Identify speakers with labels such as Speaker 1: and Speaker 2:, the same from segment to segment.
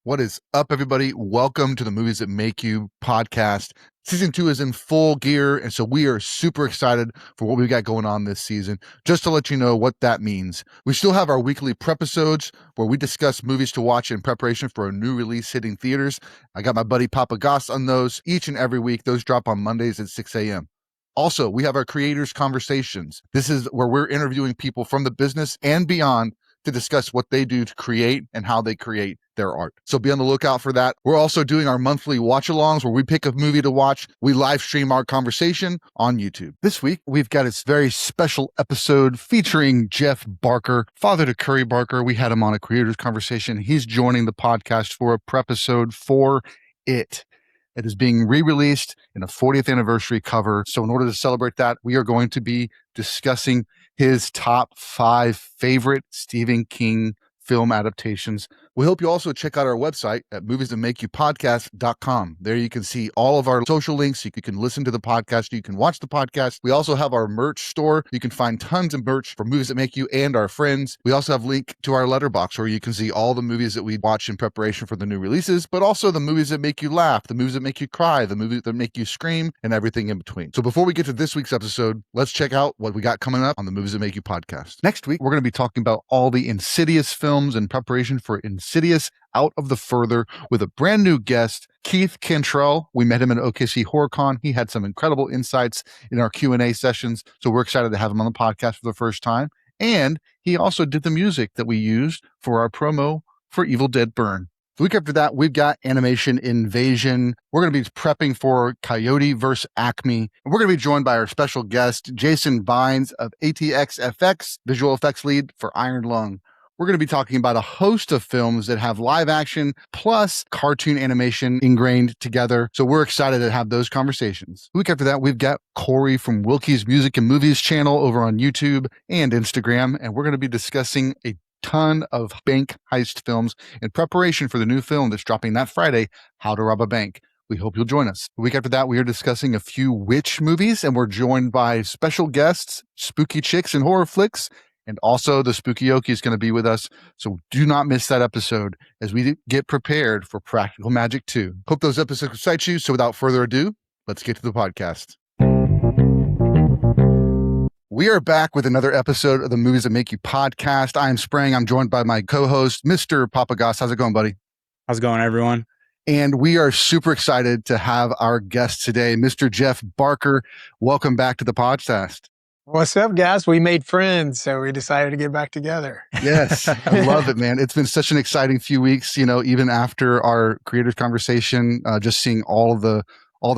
Speaker 1: What is up, everybody? Welcome to the Movies That Make You podcast. Season 2 is in full gear, and so we are super excited for what we got going on this season. Just to let you know what that means, we still have our weekly Prepisodes where we discuss movies to watch in preparation for a new release hitting theaters. I got my buddy POPpaGoss on those each and every week. Those drop on Mondays at 6 a.m. Also, we have our Creators Conversations. This is where we're interviewing people from the business and beyond to discuss what they do to create and how they create their art. So be on the lookout for that. We're also doing our monthly watch-alongs where we pick a movie to watch. We live stream our conversation on YouTube. This week, we've got a very special episode featuring Jeff Barker, father to Curry Barker. We had him on a Creators Conversation. He's joining the podcast for a Prepisode for It. It is being re-released in a 40th anniversary cover. So in order to celebrate that, we are going to be discussing his top 5 favorite Stephen King film adaptations. We hope you also check out our website at moviesthatmakeyoupodcast.com. There you can see all of our social links. You can listen to the podcast. You can watch the podcast. We also have our merch store. You can find tons of merch for Movies That Make You and our friends. We also have a link to our letterbox where you can see all the movies that we watch in preparation for the new releases, but also the movies that make you laugh, the movies that make you cry, the movies that make you scream, and everything in between. So before we get to this week's episode, let's check out what we got coming up on the Movies That Make You podcast. Next week, we're going to be talking about all the Insidious films in preparation for Insidious Out of the Further with a brand new guest, Keith Cantrell. We met him at OKC HorrorCon. He had some incredible insights in our Q&A sessions, so we're excited to have him on the podcast for the first time. And he also did the music that we used for our promo for Evil Dead Burn. The week after that, we've got Animation Invasion. We're going to be prepping for Coyote vs. Acme. And we're going to be joined by our special guest, Jason Vines of ATXFX, visual effects lead for Iron Lung. We're going to be talking about a host of films that have live action plus cartoon animation ingrained together. So we're excited to have those conversations. The week after that, we've got Corey from Wilkie's Music and Movies channel over on YouTube and Instagram. And we're going to be discussing a ton of bank heist films in preparation for the new film that's dropping that Friday, How to Rob a Bank. We hope you'll join us. The week after that, we are discussing a few witch movies, and we're joined by special guests, Spooky Chicks and Horror Flicks, and also the Spooky Yoki is going to be with us. So do not miss that episode as we get prepared for Practical Magic 2. Hope those episodes excite you. So without further ado, let's get to the podcast. We are back with another episode of the Movies That Make You podcast. I am Sprang. I'm joined by my co-host, Mr. POPpaGoss. How's it going, buddy?
Speaker 2: How's it going, everyone?
Speaker 1: And we are super excited to have our guest today, Mr. Jeff Barker. Welcome back to the podcast.
Speaker 3: What's up, guys? We made friends, so we decided to get back together.
Speaker 1: Yes, I love it, man. It's been such an exciting few weeks, even after our Creators Conversation, just seeing all the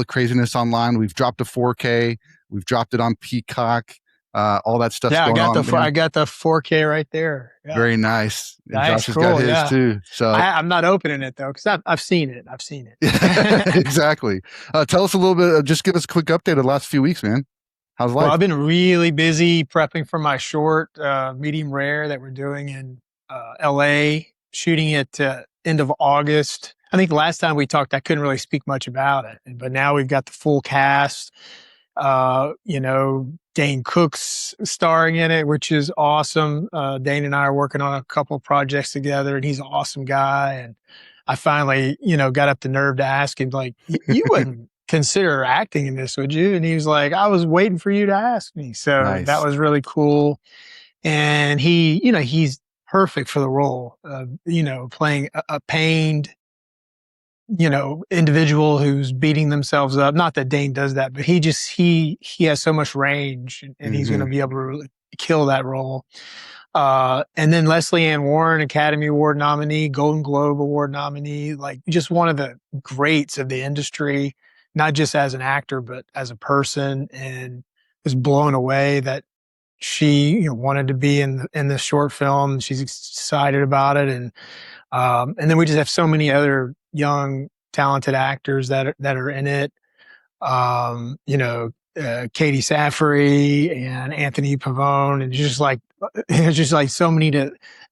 Speaker 1: craziness online. We've dropped a 4K. We've dropped it on Peacock. All that stuff.
Speaker 3: Yeah, I got the 4K right there. Yeah.
Speaker 1: Very nice. And
Speaker 3: Nice,
Speaker 1: Josh has
Speaker 3: cool,
Speaker 1: got his
Speaker 3: yeah.
Speaker 1: too. So
Speaker 3: I'm not opening it though, because I've seen it.
Speaker 1: exactly. Tell us a little bit. Just give us a quick update of the last few weeks, man. How's life?
Speaker 3: Well, I've been really busy prepping for my short, medium rare that we're doing in LA, shooting it end of August. I think the last time we talked, I couldn't really speak much about it, but now we've got the full cast. Dane Cook's starring in it, which is awesome. Dane and I are working on a couple of projects together, and he's an awesome guy. And I finally, got up the nerve to ask him, like, you wouldn't consider acting in this, would you? And he was like, I was waiting for you to ask me. So
Speaker 1: Nice.
Speaker 3: That was really cool. And he's perfect for the role of, playing a pained, individual who's beating themselves up. Not that Dane does that, but he has so much range, and he's going to be able to really kill that role. And then Leslie Ann Warren, Academy Award nominee, Golden Globe Award nominee, like just one of the greats of the industry, not just as an actor, but as a person, and was blown away that she wanted to be in this short film. She's excited about it. And then we just have so many other young, talented actors that are in it. Katie Saffery and Anthony Pavone, and just like so many to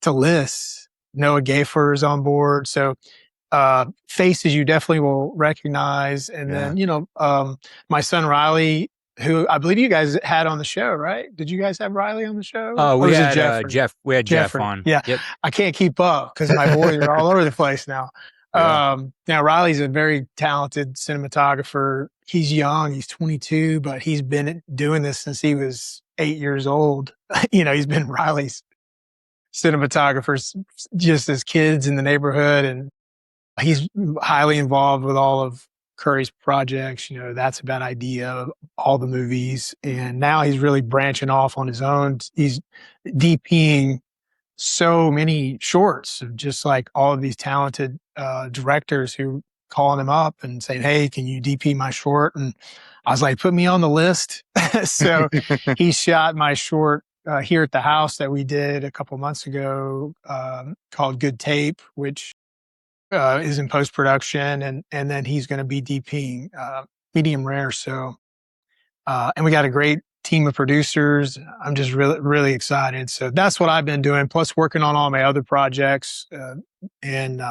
Speaker 3: list. Noah Gayfer is on board. So, faces you definitely will recognize. And then, my son Riley, who I believe you guys had on the show, right? Did you guys have Riley on the show?
Speaker 2: We had Jeff. We had Jeff
Speaker 3: Jeffrey.
Speaker 2: on.
Speaker 3: Yeah.
Speaker 2: Yep.
Speaker 3: I can't keep up because my boys are all over the place now.
Speaker 1: Yeah.
Speaker 3: Now Riley's a very talented cinematographer. He's young, he's 22, but he's been doing this since he was 8 years old. He's been Riley's cinematographers just as kids in the neighborhood, and he's highly involved with all of Curry's projects. That's a bad idea, all the movies, and now he's really branching off on his own. He's DPing so many shorts of just like all of these talented directors who calling him up and saying, "Hey, can you DP my short?" And I was like, "Put me on the list." So he shot my short here at the house that we did a couple months ago, called Good Tape, which is in post production, and then he's going to be DPing medium rare. So and we got a great team of producers. I'm just really, really excited. So that's what I've been doing, plus working on all my other projects. And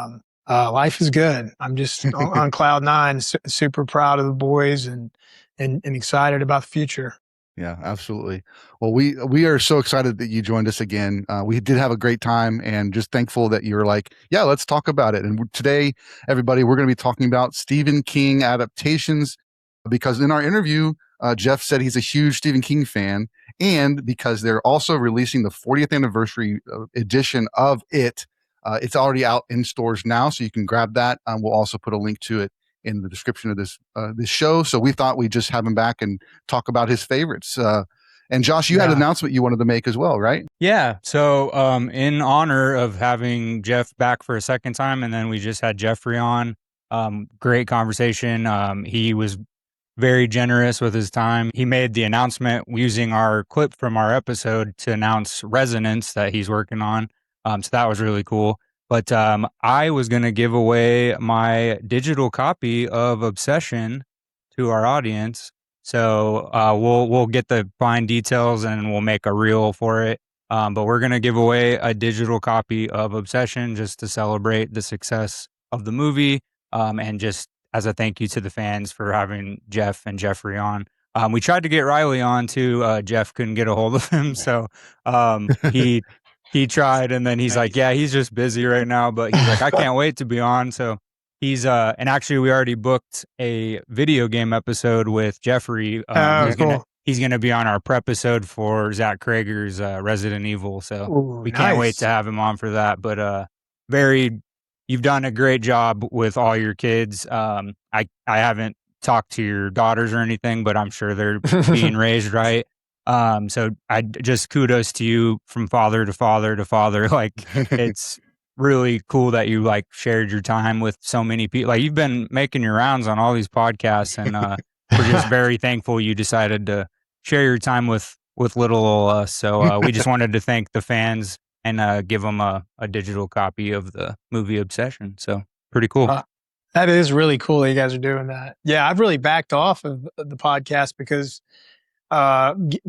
Speaker 3: life is good. I'm just on cloud nine, super proud of the boys and excited about the future.
Speaker 1: Yeah, absolutely. Well, we are so excited that you joined us again. We did have a great time, and just thankful that you were like, yeah, let's talk about it. And today, everybody, we're going to be talking about Stephen King adaptations, because in our interview, Jeff said he's a huge Stephen King fan, and because they're also releasing the 40th anniversary edition of it. It's already out in stores now, so you can grab that. We'll also put a link to it in the description of this show. So we thought we'd just have him back and talk about his favorites. And Josh, you had an announcement you wanted to make as well, right?
Speaker 2: Yeah. So in honor of having Jeff back for a second time, and then we just had Jeffrey on, great conversation. He was very generous with his time. He made the announcement using our clip from our episode to announce Resonance that he's working on. So that was really cool. But I was going to give away my digital copy of Obsession to our audience. So we'll get the fine details and we'll make a reel for it. But we're going to give away a digital copy of Obsession just to celebrate the success of the movie, and just as a thank you to the fans for having Jeff and Jeffrey on. We tried to get Riley on too. Jeff couldn't get a hold of him. So he tried, and then he's like, yeah, he's just busy right now, but he's like, I can't wait to be on. So he's, and actually we already booked a video game episode with Jeffrey.
Speaker 3: Cool.
Speaker 2: He's going to be on our Prepisode for Zach Krager's Resident Evil. So we can't wait to have him on for that. But you've done a great job with all your kids. I haven't talked to your daughters or anything, but I'm sure they're being raised right. So I just kudos to you from father to father to father. Like, it's really cool that you like shared your time with so many people. Like, you've been making your rounds on all these podcasts, and we're just very thankful you decided to share your time with little old us. So we just wanted to thank the fans and give them a digital copy of the movie Obsession. So pretty cool.
Speaker 3: That is really cool that you guys are doing that. Yeah, I've really backed off of the podcast because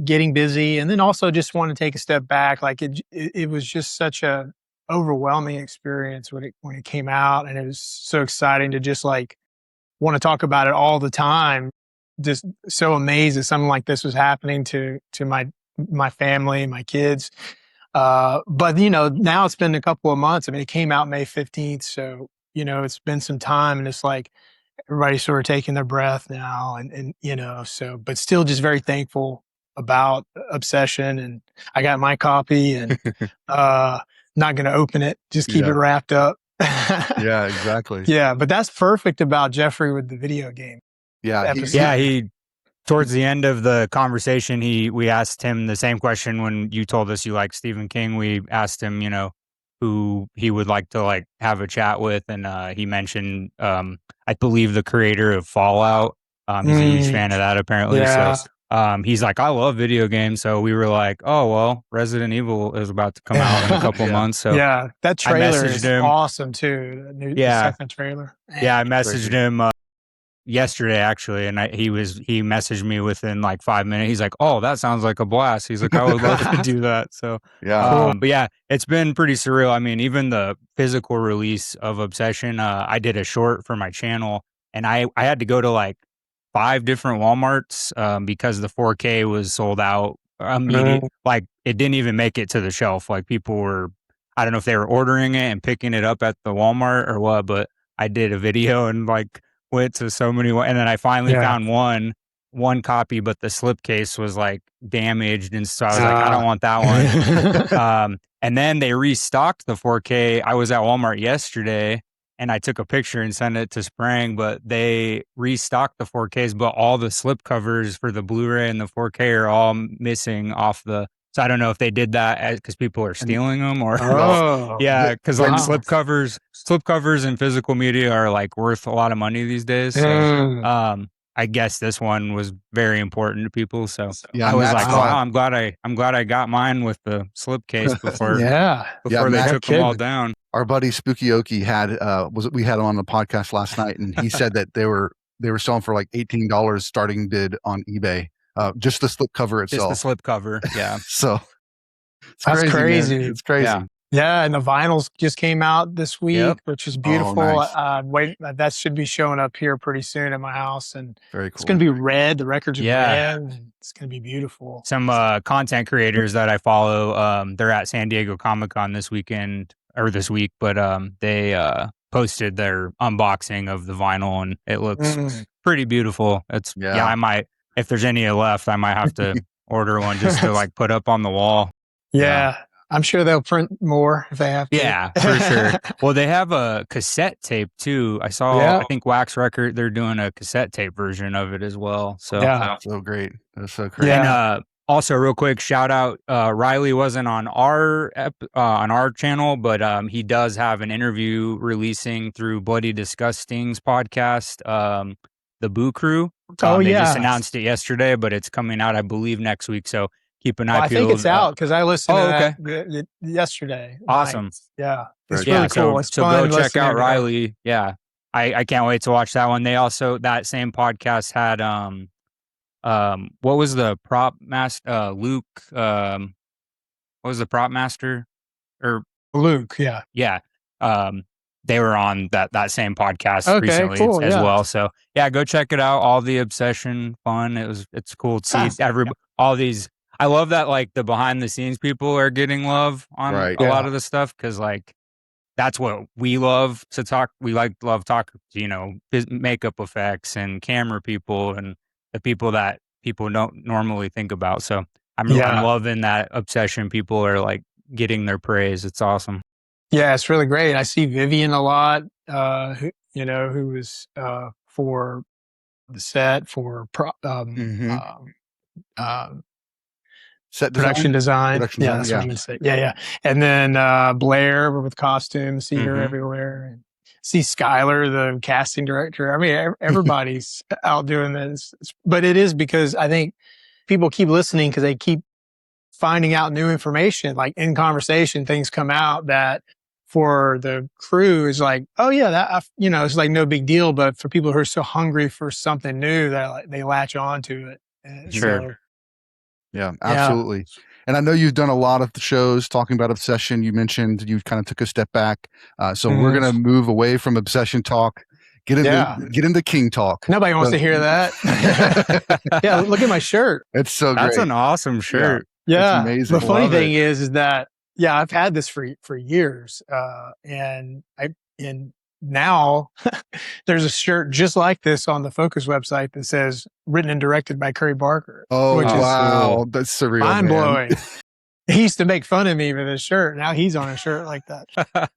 Speaker 3: getting busy, and then also just want to take a step back. Like it was just such a overwhelming experience when it came out, and it was so exciting to just like want to talk about it all the time. Just so amazed that something like this was happening to my family, my kids. But now it's been a couple of months. I mean, it came out May 15th, so it's been some time, and it's like everybody's sort of taking their breath now, and so, but still just very thankful about Obsession, and I got my copy, and not going to open it, just keep it wrapped up.
Speaker 1: Yeah, exactly.
Speaker 3: Yeah, but that's perfect about Jeffrey with the video game.
Speaker 1: Yeah,
Speaker 2: he towards the end of the conversation, we asked him the same question when you told us you like Stephen King. We asked him, who he would like to like have a chat with, and he mentioned I believe the creator of Fallout. He's a huge fan of that apparently.
Speaker 3: Yeah.
Speaker 2: So he's like, I love video games. So we were like, oh well, Resident Evil is about to come out in a couple months. So
Speaker 3: yeah, that trailer is awesome too. The second trailer.
Speaker 2: Yeah, I messaged him yesterday actually, and he messaged me within like 5 minutes. He's like, oh, that sounds like a blast. He's like, I would love to do that. So but yeah, it's been pretty surreal. I mean, even the physical release of Obsession, I did a short for my channel, and I had to go to like 5 different Walmarts because the 4K was sold out immediately. Like, it didn't even make it to the shelf. Like, people were, I don't know if they were ordering it and picking it up at the Walmart or what, but I did a video and like went to so many, and then I finally found one copy, but the slipcase was like damaged, and so I was like, I don't want that one. And then they restocked the 4K. I was at Walmart yesterday, and I took a picture and sent it to Sprang, but they restocked the 4Ks, but all the slip covers for the Blu-ray and the 4K are all missing off the. So I don't know if they did that because people are stealing them, or yeah, because like slip covers and physical media are like worth a lot of money these days. So I guess this one was very important to people. So I was like, wow, I'm glad I got mine with the slipcase before they took them all down.
Speaker 1: Our buddy Spooky Oki had we had him on the podcast last night, and he said that they were selling for like $18 starting bid on eBay. Just the slip cover itself.
Speaker 2: Just the slip cover, yeah.
Speaker 1: So
Speaker 3: that's crazy.
Speaker 1: It's crazy.
Speaker 3: Yeah, and the vinyls just came out this week, which is beautiful.
Speaker 1: Oh, nice.
Speaker 3: That should be showing up here pretty soon at my house, and
Speaker 1: very cool.
Speaker 3: It's going to be red. The records are red. And it's going to be beautiful.
Speaker 2: Some content creators that I follow, they're at San Diego Comic-Con this week, but they posted their unboxing of the vinyl, and it looks pretty beautiful. It's I might, if there's any left, I might have to order one just to like put up on the wall.
Speaker 3: Yeah. I'm sure they'll print more if they have to.
Speaker 2: Yeah, for sure. Well, they have a cassette tape too. I saw, I think Wax Record, they're doing a cassette tape version of it as well. So
Speaker 1: so great. That's so great.
Speaker 2: And also, real quick, shout out, Riley wasn't on our channel, but he does have an interview releasing through Bloody Disgusting's podcast, The Boo Crew. They just announced it yesterday, but it's coming out, I believe, next week. So keep an eye peeled.
Speaker 3: I think it's out because I listened to that yesterday.
Speaker 2: Awesome.
Speaker 3: Night. Yeah. It's really cool. It's
Speaker 2: so
Speaker 3: fun.
Speaker 2: Go check out Riley. Yeah. I can't wait to watch that one. They also, that same podcast had, what was the prop master? Luke, what was the prop master? Or
Speaker 3: Luke, yeah.
Speaker 2: Yeah. They were on that same podcast recently as well. So yeah, go check it out. All the Obsession fun. It's cool to see all these. I love that like the behind the scenes people are getting love on a lot of the stuff, because like that's what we love to talk. We love talk, makeup effects and camera people and the people that people don't normally think about. So I'm loving that Obsession people are like getting their praise. It's awesome.
Speaker 3: Yeah, it's really great. I see Vivian a lot, who was for the set for
Speaker 1: set
Speaker 3: production design. That's what I'm going to say. Yeah. And then Blair with costumes, see her everywhere. And see Skylar, the casting director. I mean, everybody's out doing this. But it is because I think people keep listening because they keep finding out new information. Like in conversation, things come out that for the crew is like, oh yeah, that it's like no big deal. But for people who are so hungry for something new, that they latch on to it. And
Speaker 2: sure.
Speaker 1: Yeah, absolutely. And I know you've done a lot of the shows talking about Obsession. You mentioned you kind of took a step back. So we're going to move away from Obsession talk, get into King talk.
Speaker 3: Nobody wants to hear that. Yeah, look at my shirt.
Speaker 1: It's so great.
Speaker 2: That's an awesome shirt.
Speaker 3: Yeah.
Speaker 1: It's amazing.
Speaker 3: The funny thing is that, I've had this for years. And now there's a shirt just like this on the Focus website that says written and directed by Curry Barker.
Speaker 1: Oh, wow. That's surreal.
Speaker 3: Mind blowing. He used to make fun of me with his shirt. Now he's on a shirt like that.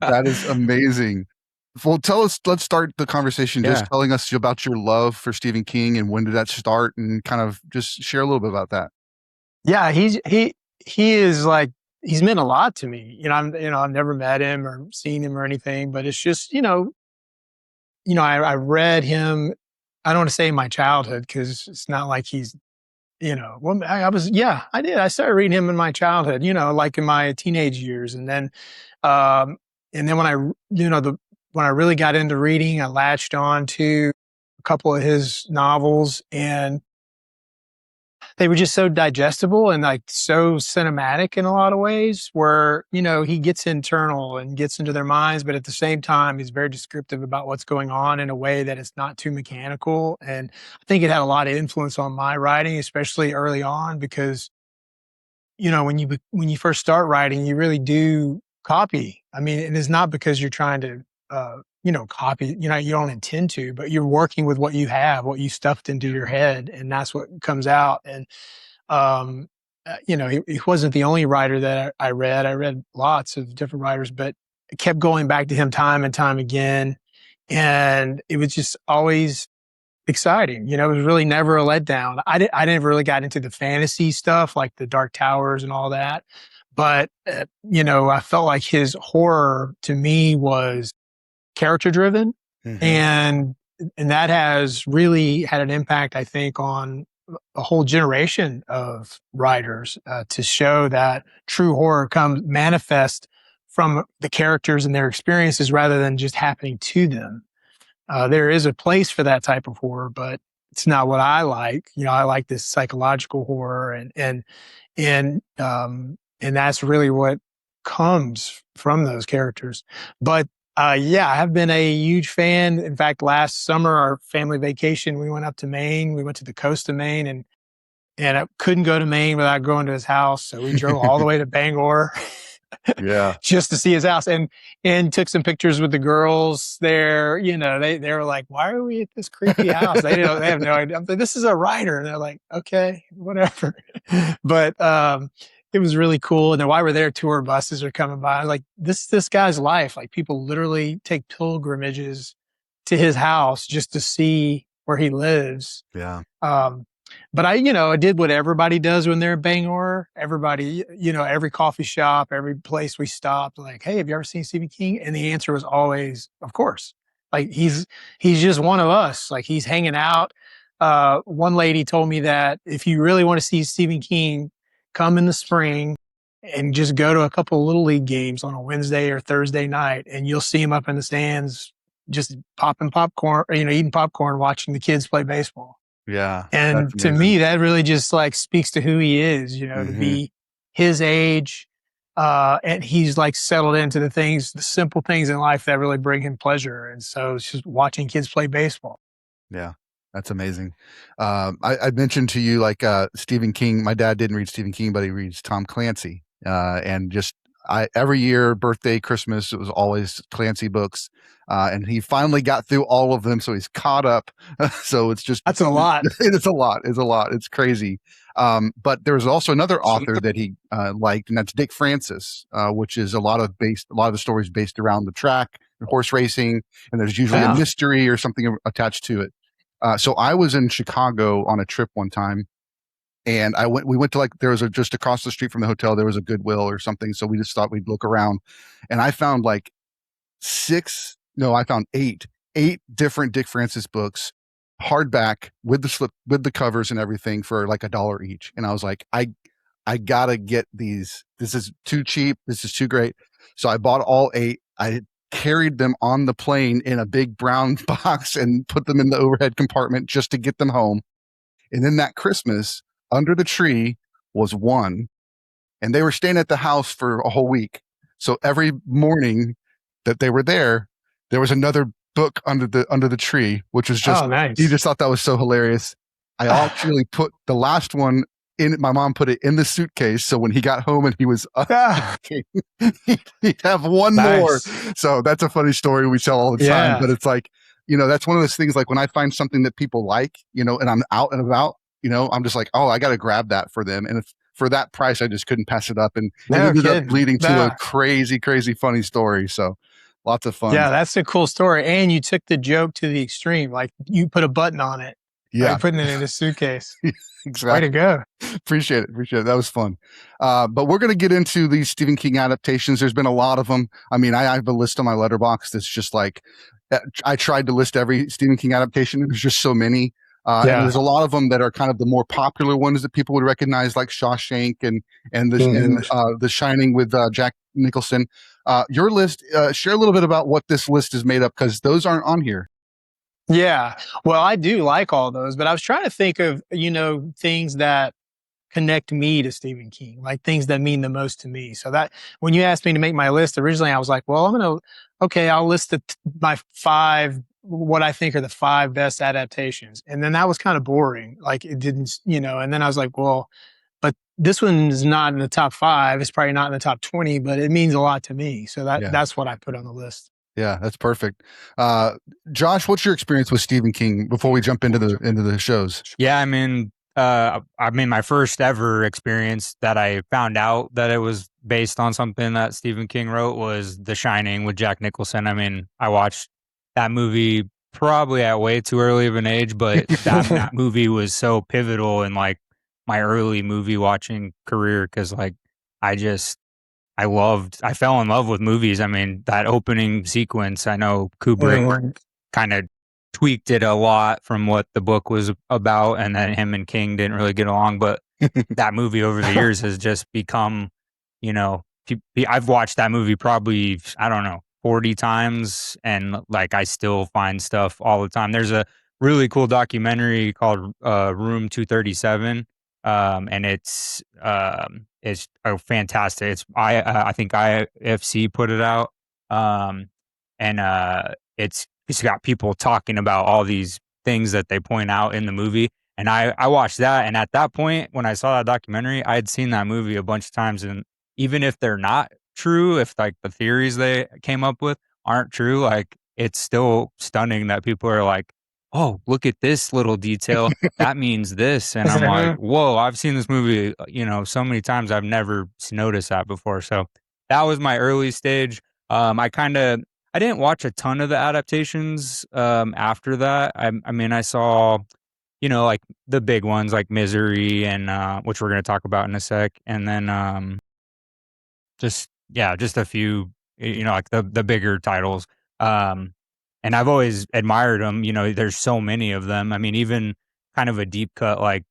Speaker 1: That is amazing. Well, let's start the conversation just telling us about your love for Stephen King and when did that start, and kind of just share a little bit about that. Yeah,
Speaker 3: he is like, he's meant a lot to me. I've never met him or seen him or anything, but it's just, I read him. I don't want to say my childhood because it's not like he's, I did. I started reading him in my childhood, like in my teenage years. And then when I really got into reading, I latched on to a couple of his novels, and they were just so digestible and like so cinematic in a lot of ways, where, he gets internal and gets into their minds, but at the same time, he's very descriptive about what's going on in a way that it's not too mechanical. And I think it had a lot of influence on my writing, especially early on, because, when you first start writing, you really do copy. I mean, and it's not because you're trying to copy, you don't intend to, but you're working with what you have, what you stuffed into your head, and that's what comes out. And, he wasn't the only writer that I read. I read lots of different writers, but I kept going back to him time and time again. And it was just always exciting. It was really never a letdown. I didn't really got into the fantasy stuff like the Dark Towers and all that. But, I felt like his horror to me was character driven.
Speaker 1: Mhm.
Speaker 3: And that has really had an impact, I think, on a whole generation of writers, to show that true horror comes manifest from the characters and their experiences rather than just happening to them. There is a place for that type of horror, but it's not what I like. I like this psychological horror, and that's really what comes from those characters. But I have been a huge fan. In fact, last summer, our family vacation, we went up to Maine. We went to the coast of Maine, and I couldn't go to Maine without going to his house. So we drove all the way to Bangor.
Speaker 1: Yeah.
Speaker 3: Just to see his house, and took some pictures with the girls there. They were like, "Why are we at this creepy house?" They have no idea. I'm like, "This is a writer," and they're like, "Okay, whatever." But it was really cool. And then while we're there, tour buses are coming by. I was like, this guy's life. Like, people literally take pilgrimages to his house just to see where he lives.
Speaker 1: Yeah.
Speaker 3: But I did what everybody does when they're in Bangor. Everybody, every coffee shop, every place we stopped, like, "Hey, have you ever seen Stephen King?" And the answer was always, "Of course." Like, he's just one of us. Like, he's hanging out. One lady told me that if you really want to see Stephen King, come in the spring and just go to a couple of Little League games on a Wednesday or Thursday night, and you'll see him up in the stands, just popping popcorn, eating popcorn, watching the kids play baseball.
Speaker 1: Yeah.
Speaker 3: And to me, that really just like speaks to who he is, to be his age. And he's like settled into the simple things in life that really bring him pleasure. And so it's just watching kids play baseball.
Speaker 1: Yeah. That's amazing. I mentioned to you, like, Stephen King. My dad didn't read Stephen King, but he reads Tom Clancy. And just every year, birthday, Christmas, it was always Clancy books. And he finally got through all of them, so he's caught up. So it's just
Speaker 3: That's a lot.
Speaker 1: It's a lot. It's crazy. But there was also another author that he liked, and that's Dick Francis, which is a lot of the stories based around the track and horse racing, and there's usually a mystery or something attached to it. So I was in Chicago on a trip one time, and we went to, there was just across the street from the hotel, there was a Goodwill or something. So we just thought we'd look around, and I found I found eight different Dick Francis books, hardback with the covers and everything for like $1 each. And I was like, I gotta get these. This is too cheap. This is too great. So I bought all 8. I carried them on the plane in a big brown box and put them in the overhead compartment just to get them home. And then that Christmas, under the tree was one, and they were staying at the house for a whole week. So every morning that they were there was another book under the tree, which was just,
Speaker 3: nice.
Speaker 1: He just thought that was so hilarious. I actually put the last one in. My mom put it in the suitcase, so when he got home and he was he'd have one more. So that's a funny story we tell all the time. But it's like, that's one of those things, like when I find something that people like, and I'm out and about, I'm just like, oh, I got to grab that for them. And if for that price, I just couldn't pass it up. And it ended up leading to a crazy, crazy funny story. So lots of fun.
Speaker 3: Yeah, that's a cool story. And you took the joke to the extreme. Like, you put a button on it.
Speaker 1: Yeah.
Speaker 3: Putting it in a suitcase.
Speaker 1: Exactly.
Speaker 3: Way to go.
Speaker 1: Appreciate it. That was fun. But we're going to get into these Stephen King adaptations. There's been a lot of them. I mean, I have a list on my letterbox that's just like, I tried to list every Stephen King adaptation. There's just so many. And there's a lot of them that are kind of the more popular ones that people would recognize, like Shawshank and The Shining with Jack Nicholson. Your list, share a little bit about what this list is made up, because those aren't on here.
Speaker 3: Yeah. Well, I do like all those, but I was trying to think of, things that connect me to Stephen King, like things that mean the most to me. So that when you asked me to make my list, originally I was like, well, I'll list my 5, what I think are the 5 best adaptations. And then that was kind of boring. Like, it didn't, and then I was like, well, but this one's not in the top 5. It's probably not in the top 20, but it means a lot to me. So that's what I put on the list.
Speaker 1: Yeah, that's perfect. Josh, what's your experience with Stephen King before we jump into the shows?
Speaker 2: Yeah, I mean, my first ever experience that I found out that it was based on something that Stephen King wrote was The Shining with Jack Nicholson. I mean, I watched that movie probably at way too early of an age, but that movie was so pivotal in like my early movie watching career because like I just I fell in love with movies. I mean, that opening sequence, I know Kubrick kind of tweaked it a lot from what the book was about, and then him and King didn't really get along. But that movie over the years has just become, you know, I've watched that movie probably, I don't know, 40 times, and like I still find stuff all the time. There's a really cool documentary called Room 237. And it's fantastic. I think IFC put it out. And it's got people talking about all these things that they point out in the movie. And I watched that, and at that point, when I saw that documentary, I had seen that movie a bunch of times, and even if they're not true, if like the theories they came up with aren't true, like it's still stunning that people are like, "Oh, look at this little detail. That means this." And I'm like, "Whoa, I've seen this movie, so many times I've never noticed that before." So that was my early stage. I didn't watch a ton of the adaptations after that. I mean, I saw, like the big ones like Misery and which we're going to talk about in a sec, and then just a few, like the bigger titles. Um, and I've always admired them. There's so many of them. I mean, even kind of a deep cut like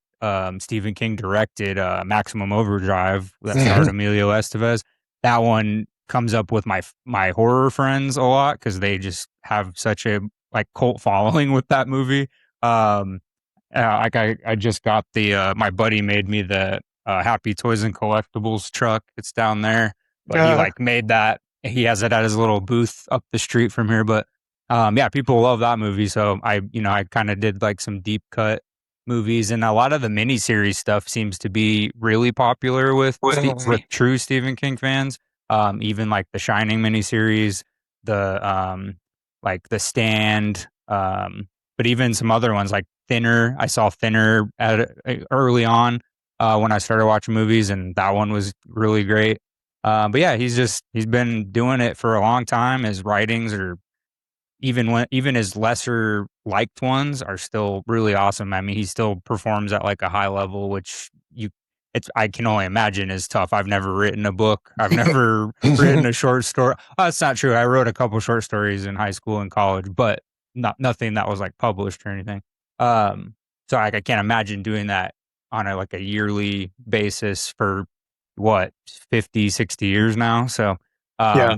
Speaker 2: Stephen King directed Maximum Overdrive that starred Emilio Estevez. That one comes up with my horror friends a lot because they just have such a like cult following with that movie. Like I just got my buddy made me the Happy Toys and Collectibles truck. It's down there, but he like made that. He has it at his little booth up the street from here. But yeah, people love that movie. So I kind of did like some deep cut movies, and a lot of the miniseries stuff seems to be really popular with true Stephen King fans. Even like the Shining miniseries, like the Stand, but even some other ones like Thinner. I saw Thinner early on when I started watching movies, and that one was really great. But yeah, he's been doing it for a long time. His writings are even his lesser liked ones are still really awesome. I mean, he still performs at like a high level, which I can only imagine is tough. I've never written a book. I've never written a short story. Oh, that's not true. I wrote a couple short stories in high school and college, but nothing that was like published or anything. So I can't imagine doing that on a yearly basis for what 50, 60 years now. So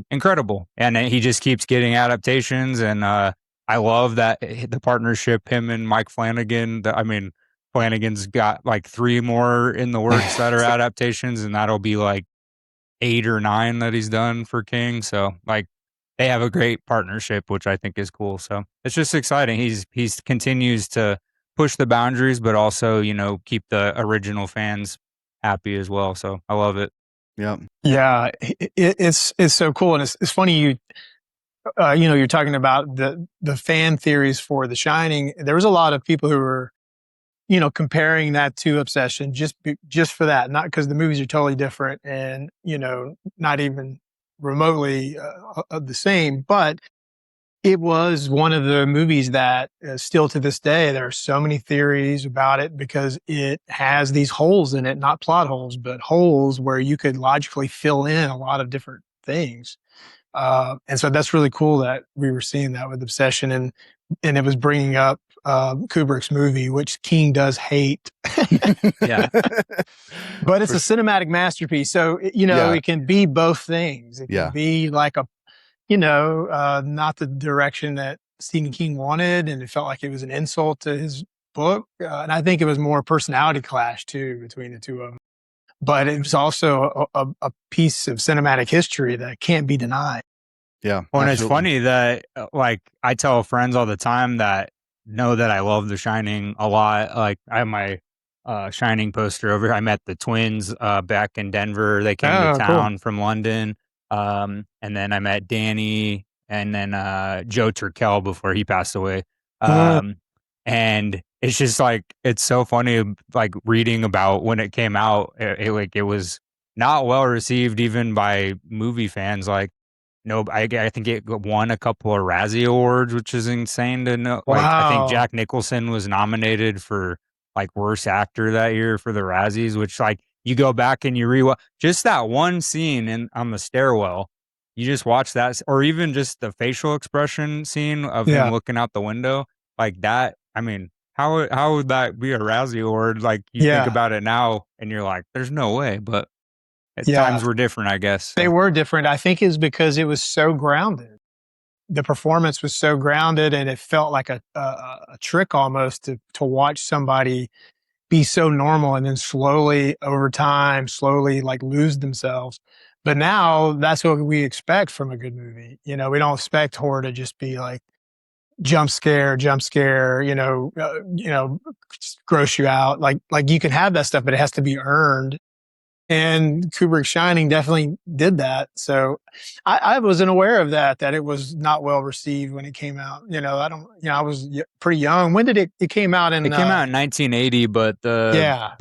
Speaker 2: incredible. And he just keeps getting adaptations. And I love that the partnership, him and Mike Flanagan. I mean, Flanagan's got like 3 more in the works that are adaptations, and that'll be like 8 or 9 that he's done for King. So like they have a great partnership, which I think is cool. So it's just exciting. He's continues to push the boundaries, but also, keep the original fans happy as well. So I love it.
Speaker 1: Yeah.
Speaker 3: Yeah. It's so cool. And it's funny you're talking about the fan theories for The Shining. There was a lot of people who were, comparing that to Obsession just for that, not because the movies are totally different and, not even remotely the same, but it was one of the movies that still to this day, there are so many theories about it because it has these holes in it, not plot holes, but holes where you could logically fill in a lot of different things. And so that's really cool that we were seeing that with Obsession, and it was bringing up Kubrick's movie, which King does hate.
Speaker 2: Yeah.
Speaker 3: But it's a cinematic masterpiece. So, it can be both things. It can be like not the direction that Stephen King wanted, and it felt like it was an insult to his book. And I think it was more personality clash too between the two of them. But it was also a piece of cinematic history that can't be denied.
Speaker 1: Yeah.
Speaker 2: Well, and it's funny that like I tell friends all the time that know that I love The Shining a lot. Like I have my Shining poster over here. I met the twins back in Denver. They came to town from London. And then I met Danny and then Joe Turkel before he passed away.
Speaker 3: Uh,
Speaker 2: And it's just like, it's so funny, like reading about when it came out, it was not well received even by movie fans. Like, no, I think it won a couple of Razzie Awards, which is insane to know. Like, I think
Speaker 3: wow.
Speaker 2: Jack Nicholson was nominated for like worst actor that year for the Razzies, which like you go back and you rewatch just that one scene on the stairwell. You just watch that, or even just the facial expression scene of him
Speaker 3: Yeah.
Speaker 2: looking out the window, like that. I mean, how would that be a Razzie Award? Like you think
Speaker 3: Yeah.
Speaker 2: about it now, and you're like, "There's no way." But
Speaker 3: Yeah.
Speaker 2: times were different, I guess.
Speaker 3: They
Speaker 2: So.
Speaker 3: were different. I think is because it was so grounded. The performance was so grounded, and it felt like a trick almost to watch somebody be so normal and then slowly over time, slowly like lose themselves. But now that's what we expect from a good movie. You know, we don't expect horror to just be like jump scare, gross you out. Like you can have that stuff, but it has to be earned. And Kubrick's Shining definitely did that. So I wasn't aware of that it was not well received when it came out. You know, I was pretty young. When did it came out in?
Speaker 2: It came out in 1980, but
Speaker 3: yeah,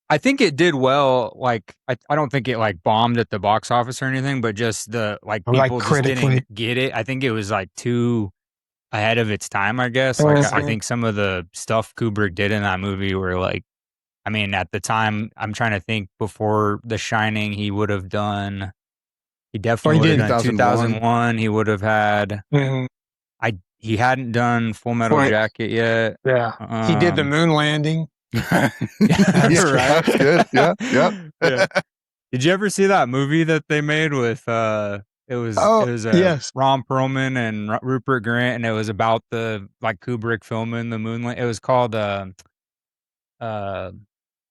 Speaker 2: I think it did well. Like, I don't think it like bombed at the box office or anything, but just the like
Speaker 3: Or, like,
Speaker 2: people just
Speaker 3: critically.
Speaker 2: didn't get it. I think it was like too ahead of its time, I guess. Like, I think some of the stuff Kubrick did in that movie were like, I mean, at the time, I'm trying to think before The Shining, he definitely would have done 2001. He would have had,
Speaker 3: Mhm.
Speaker 2: he hadn't done Full Metal Jacket yet.
Speaker 3: Yeah, he did the moon landing.
Speaker 1: Yeah, right. That's good. Yeah,
Speaker 2: yeah. Did you ever see that movie that they made with it was
Speaker 3: yes.
Speaker 2: Ron Perlman and Rupert Grint, and it was about the like Kubrick filming the moonlight. It was called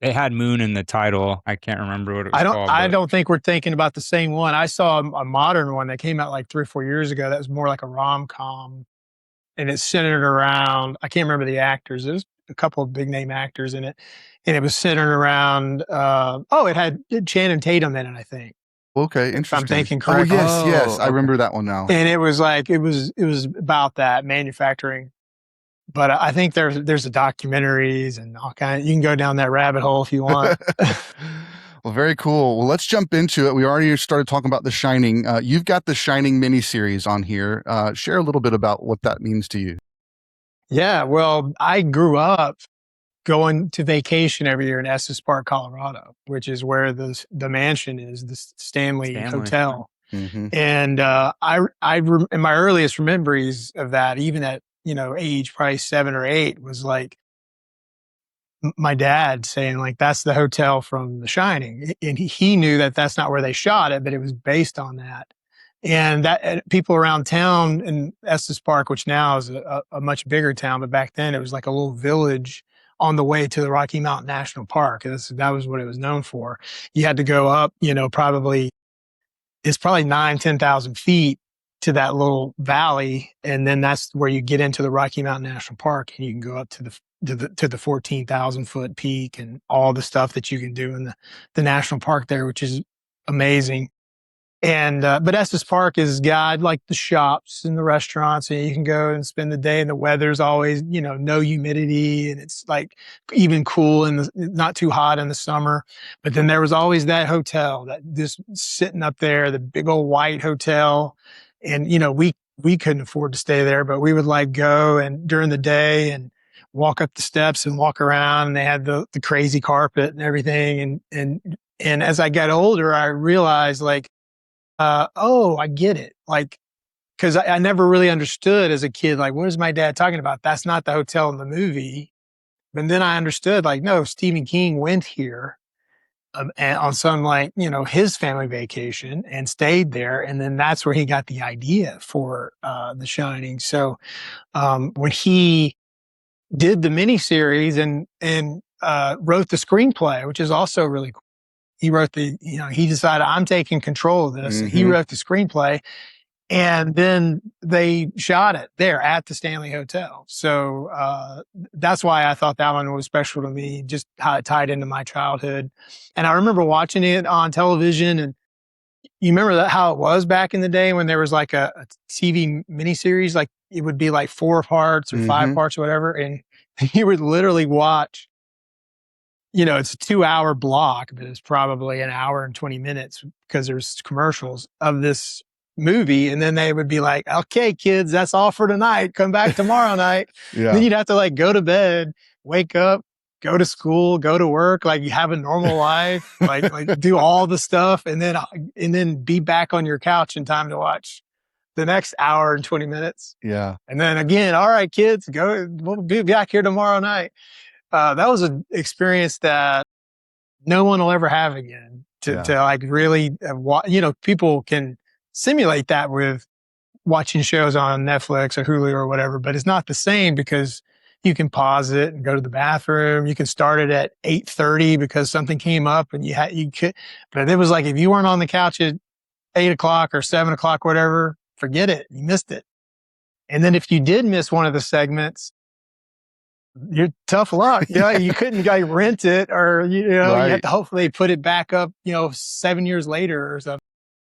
Speaker 2: it had moon in the title. I can't remember what it was called.
Speaker 3: I don't think we're thinking about the same one. I saw a modern one that came out like 3 or 4 years ago that was more like a rom-com, and it's centered around, I can't remember the actors. There's a couple of big name actors in it, and it was centered around it had Channing Tatum in it, I think.
Speaker 1: Okay,
Speaker 3: If
Speaker 1: interesting.
Speaker 3: I'm thinking
Speaker 1: Oh
Speaker 3: correctly.
Speaker 1: yes, I remember that one now.
Speaker 3: And it was like it was about that manufacturing. But I think there's the documentaries and all kind. You can go down that rabbit hole if you want.
Speaker 1: Well, very cool. Well, let's jump into it. We already started talking about The Shining. You've got the Shining miniseries on here. Share a little bit about what that means to you.
Speaker 3: Yeah, well, I grew up going to vacation every year in Estes Park, Colorado, which is where the mansion is, the Stanley Hotel.
Speaker 1: Mm-hmm.
Speaker 3: And in my earliest memories of that, even at age probably 7 or 8, was like my dad saying like that's the hotel from The Shining, and he knew that that's not where they shot it, but it was based on that. And that people around town in Estes Park, which now is a much bigger town, but back then it was like a little village on the way to the Rocky Mountain National Park. That was what it was known for. You had to go up, it's probably 10,000 feet to that little valley, and then that's where you get into the Rocky Mountain National Park, and you can go up to the 14,000 foot peak and all the stuff that you can do in the national park there, which is amazing. And but Estes Park is got like the shops and the restaurants, and you can go and spend the day, and the weather's always no humidity, and it's like even cool and not too hot in the summer. But then there was always that hotel that just sitting up there, the big old white hotel, and we couldn't afford to stay there, but we would like go and during the day and walk up the steps and walk around, and they had the crazy carpet and everything. And as I got older, I realized like, I get it. Like, cause I never really understood as a kid, like, what is my dad talking about? That's not the hotel in the movie. But then I understood like, no, Stephen King went here and on some like, his family vacation and stayed there. And then that's where he got the idea for, The Shining. So, when he did the miniseries and wrote the screenplay, which is also really cool. He wrote he decided I'm taking control of this. Mm-hmm. He wrote the screenplay, and then they shot it there at the Stanley Hotel. So that's why I thought that one was special to me, just how it tied into my childhood. And I remember watching it on television, and you remember that how it was back in the day when there was like a TV miniseries, like it would be like 4 parts or 5 parts or whatever. And you would literally watch, it's a 2-hour block, but it's probably an hour and 20 minutes because there's commercials of this movie. And then they would be like, okay, kids, that's all for tonight. Come back tomorrow night.
Speaker 1: Yeah.
Speaker 3: Then you'd have to like go to bed, wake up, go to school, go to work, like you have a normal life, like do all the stuff and then be back on your couch in time to watch the next hour and 20 minutes.
Speaker 1: Yeah.
Speaker 3: And then again, all right, kids, we'll be back here tomorrow night. That was an experience that no one will ever have again to like really, people can simulate that with watching shows on Netflix or Hulu or whatever, but it's not the same because you can pause it and go to the bathroom. You can start it at 8:30 because something came up and you could, but it was like, if you weren't on the couch at 8:00 or 7:00, whatever, forget it. You missed it. And then if you did miss one of the segments, you're tough luck. You couldn't rent it or, you have to hopefully put it back up, 7 years later or something.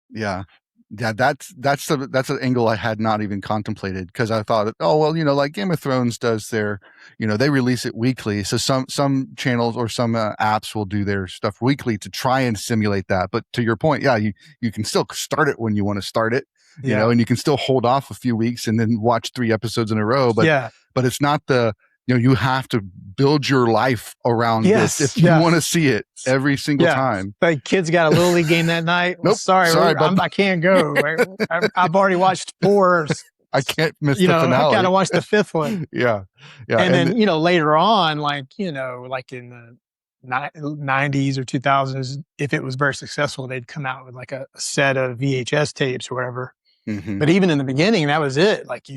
Speaker 1: Yeah. Yeah, that's an angle I had not even contemplated because I thought, like Game of Thrones does their, they release it weekly. So some channels or some apps will do their stuff weekly to try and simulate that. But to your point, you can still start it when you want to start it, and you can still hold off a few weeks and then watch 3 episodes in a row. But it's not you have to build your life around this if you want to see it every single time.
Speaker 3: Like kids got a Little League game that night.
Speaker 1: Nope, sorry
Speaker 3: I can't go. I've already watched 4.
Speaker 1: I can't miss the finale.
Speaker 3: I got to watch the 5th one.
Speaker 1: Yeah.
Speaker 3: And then, later on, like in the 90s or 2000s, if it was very successful, they'd come out with like a set of VHS tapes or whatever.
Speaker 1: Mm-hmm.
Speaker 3: But even in the beginning, that was it. Like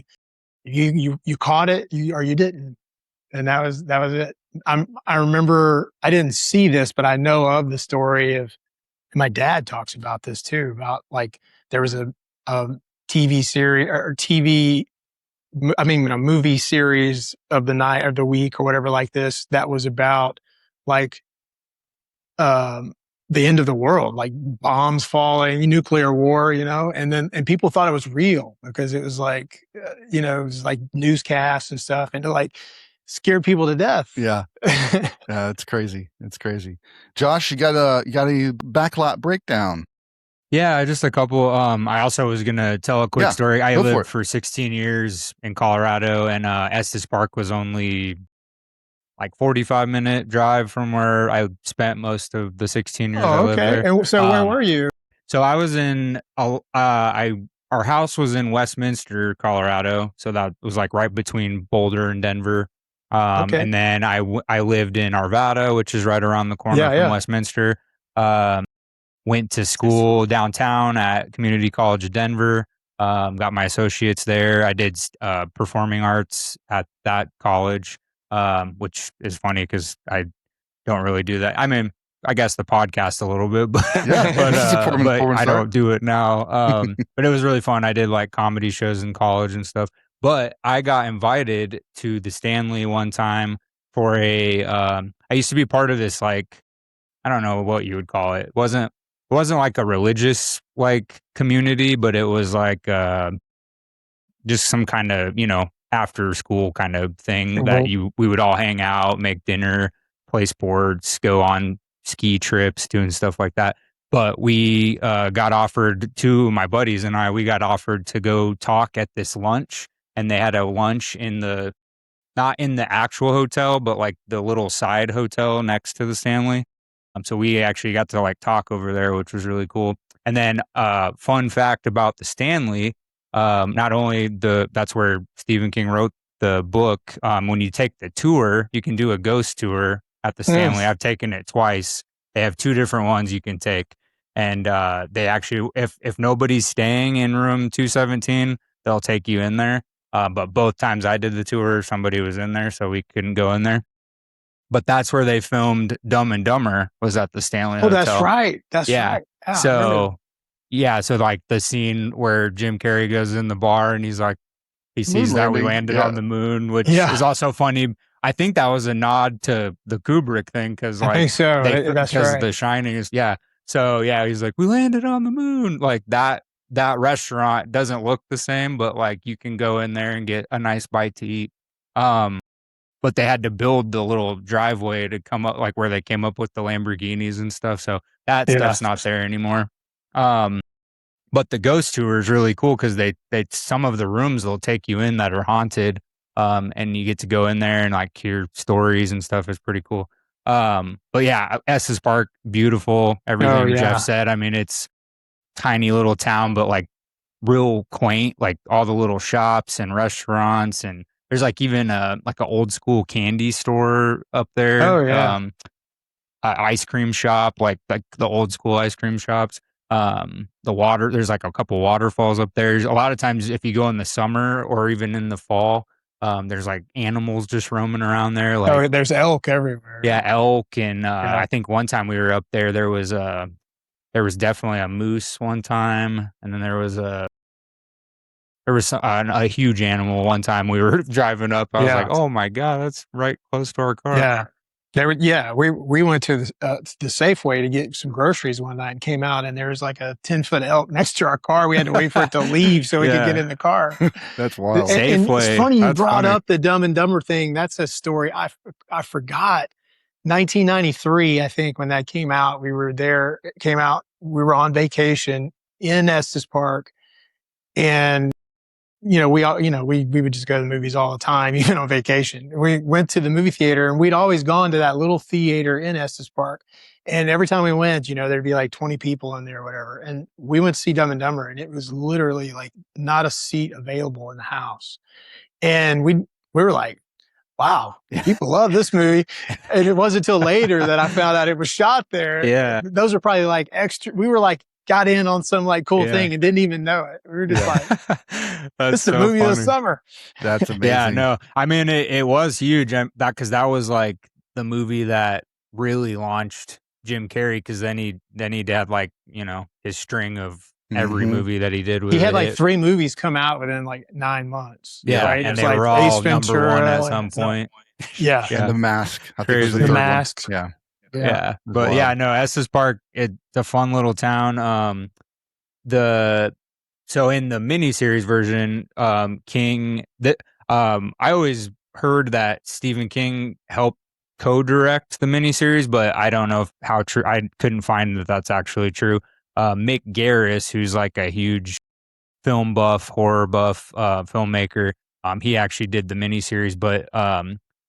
Speaker 3: you caught it or you didn't. And that was it. I remember, I didn't see this, but I know of the story of, and my dad talks about this too, about like, there was a TV series or a movie series of the night or the week or whatever like this, that was about like, the end of the world, like bombs falling, nuclear war, and people thought it was real because it was like, it was like newscasts and stuff and to like, scared people to death.
Speaker 1: Yeah. It's crazy. It's crazy. Josh, you got a backlot breakdown.
Speaker 2: Yeah, just a couple. I also was gonna tell a quick story. I lived for 16 years in Colorado, and Estes Park was only like 45-minute drive from where I spent most of the 16 years I lived there.
Speaker 3: And so where were you?
Speaker 2: So I was in our house was in Westminster, Colorado. So that was like right between Boulder and Denver. And then I lived in Arvada, which is right around the corner from Westminster. Went to school downtown at Community College of Denver. Got my associates there. I did performing arts at that college, which is funny because I don't really do that. I mean, I guess the podcast a little bit, but I don't do it now. But it was really fun. I did like comedy shows in college and stuff. But I got invited to the Stanley one time for I used to be part of this, like, I don't know what you would call it. It wasn't like a religious like community, but it was like just some kind of, after school kind of thing that we would all hang out, make dinner, play sports, go on ski trips, doing stuff like that. But we got offered, 2 of my buddies and we got offered to go talk at this lunch. And they had a lunch not in the actual hotel, but like the little side hotel next to the Stanley. So we actually got to like talk over there, which was really cool. And then fun fact about the Stanley, not only that's where Stephen King wrote the book. When you take the tour, you can do a ghost tour at the Stanley. I've taken it twice. They have 2 different ones you can take. And they actually, if nobody's staying in room 217, they'll take you in there. But both times I did the tour, somebody was in there, so we couldn't go in there. But that's where they filmed Dumb and Dumber, was at the Stanley Hotel.
Speaker 3: That's right. That's right. Yeah,
Speaker 2: so like the scene where Jim Carrey goes in the bar and he's like, he sees that we landed on the moon, which is also funny. I think that was a nod to the Kubrick thing because like
Speaker 3: I think so.
Speaker 2: Because The Shining is So yeah, he's like, we landed on the moon. Like that restaurant doesn't look the same, but like you can go in there and get a nice bite to eat. But they had to build the little driveway to come up, like where they came up with the Lamborghinis and stuff. So that stuff's not there anymore. But the ghost tour is really cool because they some of the rooms they'll take you in that are haunted, and you get to go in there and like hear stories and stuff. Is pretty cool. But yeah, Estes Park, beautiful. Everything Jeff said. I mean, it's tiny little town, but like real quaint. Like all the little shops and restaurants, and there's like even like an old school candy store up there.
Speaker 3: Oh yeah.
Speaker 2: Ice cream shop, like the old school ice cream shops. The water, there's like a couple waterfalls up there. A lot of times if you go in the summer or even in the fall, there's like animals just roaming around there. Like,
Speaker 3: there's elk everywhere.
Speaker 2: Yeah, elk. And I think one time we were up there, there was definitely a moose one time. And then there was a huge animal one time we were driving up. I was like, oh my God, that's right close to our car.
Speaker 3: Yeah. We went to the Safeway to get some groceries one night and came out, and there was like a 10-foot elk next to our car. We had to wait for it to leave so we could get in the car.
Speaker 1: That's wild.
Speaker 3: And it's funny you brought up the Dumb and Dumber thing. That's a story I forgot. 1993, I think, when that came out, we were there. It came out. We were on vacation in Estes Park, and we would just go to the movies all the time, even on vacation. We went to the movie theater, and we'd always gone to that little theater in Estes Park. And every time we went, there'd be like 20 people in there or whatever. And we went to see Dumb and Dumber, and it was literally like not a seat available in the house. And we were like, wow, people love this movie. And it wasn't until later that I found out it was shot there.
Speaker 2: Yeah.
Speaker 3: Those are probably like extra. We were like, got in on some like cool thing and didn't even know it. We were just like, this is the movie of the summer.
Speaker 1: That's amazing.
Speaker 2: Yeah, no, I mean, it was huge because that was like the movie that really launched Jim Carrey, because then he had like, his string of every movie that he did.
Speaker 3: He had like 3 movies come out within like 9 months.
Speaker 2: Yeah,
Speaker 3: right?
Speaker 2: and they were all number one at some point.
Speaker 3: Yeah.
Speaker 1: And The Mask. I think
Speaker 2: Crazy.
Speaker 1: it was
Speaker 3: The Mask.
Speaker 1: Yeah.
Speaker 2: Yeah. But yeah, no, Estes Park, it's a fun little town. So in the miniseries version, King, I always heard that Stephen King helped co-direct the miniseries, but I don't know how true. I couldn't find that that's actually true. Mick Garris, who's like a huge film buff, horror buff, filmmaker, he actually did the miniseries, but